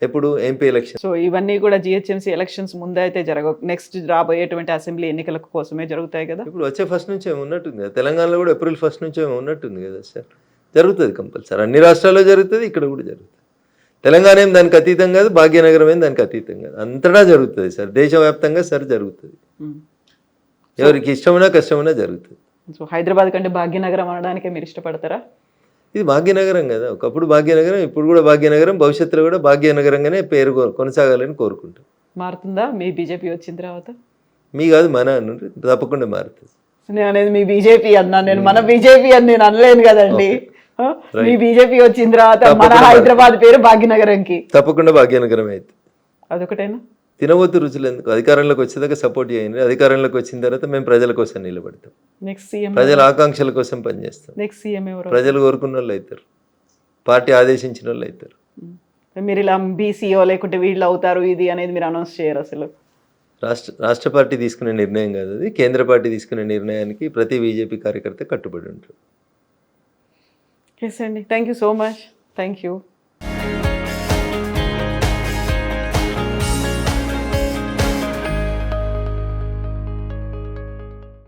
S2: ఎప్పుడు ఎంపీ ఎలక్షన్.
S1: సో ఇవన్నీ కూడా జిహెచ్ఎంసీ ఎలక్షన్స్ ముందే అయితే జరగవు, నెక్స్ట్ రాబోయేటువంటి అసెంబ్లీ ఎన్నికల కోసమే జరుగుతాయి కదా.
S2: ఇప్పుడు వచ్చే ఫస్ట్ నుంచి ఏమి ఉన్నట్టుంది కదా, తెలంగాణలో కూడా ఏప్రిల్ 1 నుంచి ఏమి ఉన్నట్టుంది కదా సార్. జరుగుతుంది కంపల్సరీ, అన్ని రాష్ట్రాల్లో జరుగుతుంది, ఇక్కడ కూడా జరుగుతుంది. తెలంగాణ ఏం దానికి అతీతం కాదు, భాగ్యనగరం ఏం దానికి అతీతం కాదు, అంతటా జరుగుతుంది సార్, దేశవ్యాప్తంగా సార్ జరుగుతుంది. ఎవరికి ఇష్టమైనా కష్టమైనా జరుగుతుంది.
S1: సో హైదరాబాద్ కంటే భాగ్యనగరం అనడానికే మీరు ఇష్టపడతారా?
S2: ఇది భాగ్యనగరం కదా, ఒకప్పుడు భాగ్యనగరం, ఇప్పుడు కూడా భాగ్యనగరం, భవిష్యత్తులో కూడా భాగ్యనగరంగానే పేరు కొనసాగాలని కోరుకుంటాం.
S1: మారుతుందా మీ బీజేపీ వచ్చిన తర్వాత?
S2: మీ కాదు మన అన్నారు, తప్పకుండా మారుతుంది.
S1: నేను అనేది మీ బీజేపీ అన్నాను, నేను మన బీజేపీ అని నేను అనలేను కదండి. మీ బీజేపీ వచ్చిన తర్వాత మన హైదరాబాద్ పేరు భాగ్యనగరంకి
S2: తప్పకుండా భాగ్యనగరం అయితే
S1: అదొకటేనా?
S2: తినవద్దు రుచులు ఎందుకు, అధికారంలోకి వచ్చేదాకా సపోర్ట్ చేయండి, అధికారంలోకి వచ్చిన తర్వాత మేము ప్రజల కోసం నిలబడతాం,
S1: నెక్స్ట్ సీఎం
S2: ప్రజల ఆకాంక్షల కోసం పనిచేస్తాం.
S1: నెక్స్ట్ సీఎం ఎవరు?
S2: ప్రజలు కోరుకున్న వాళ్ళు అవుతారు, పార్టీ ఆదేశించిన వాళ్ళు అవుతారు.
S1: మీరు ఇలా బీసీఓ లేకుంటే వీళ్ళు అవుతారు ఇది అనేది మీరు అనౌన్స్ చేయరు అసలు?
S2: రాష్ట్ర పార్టీ తీసుకునే నిర్ణయం కాదు అది, కేంద్ర పార్టీ తీసుకునే నిర్ణయానికి ప్రతి బీజేపీ కార్యకర్త కట్టుబడి ఉంటారు.
S1: ఎస్ అండి, thank you so much. Thank you.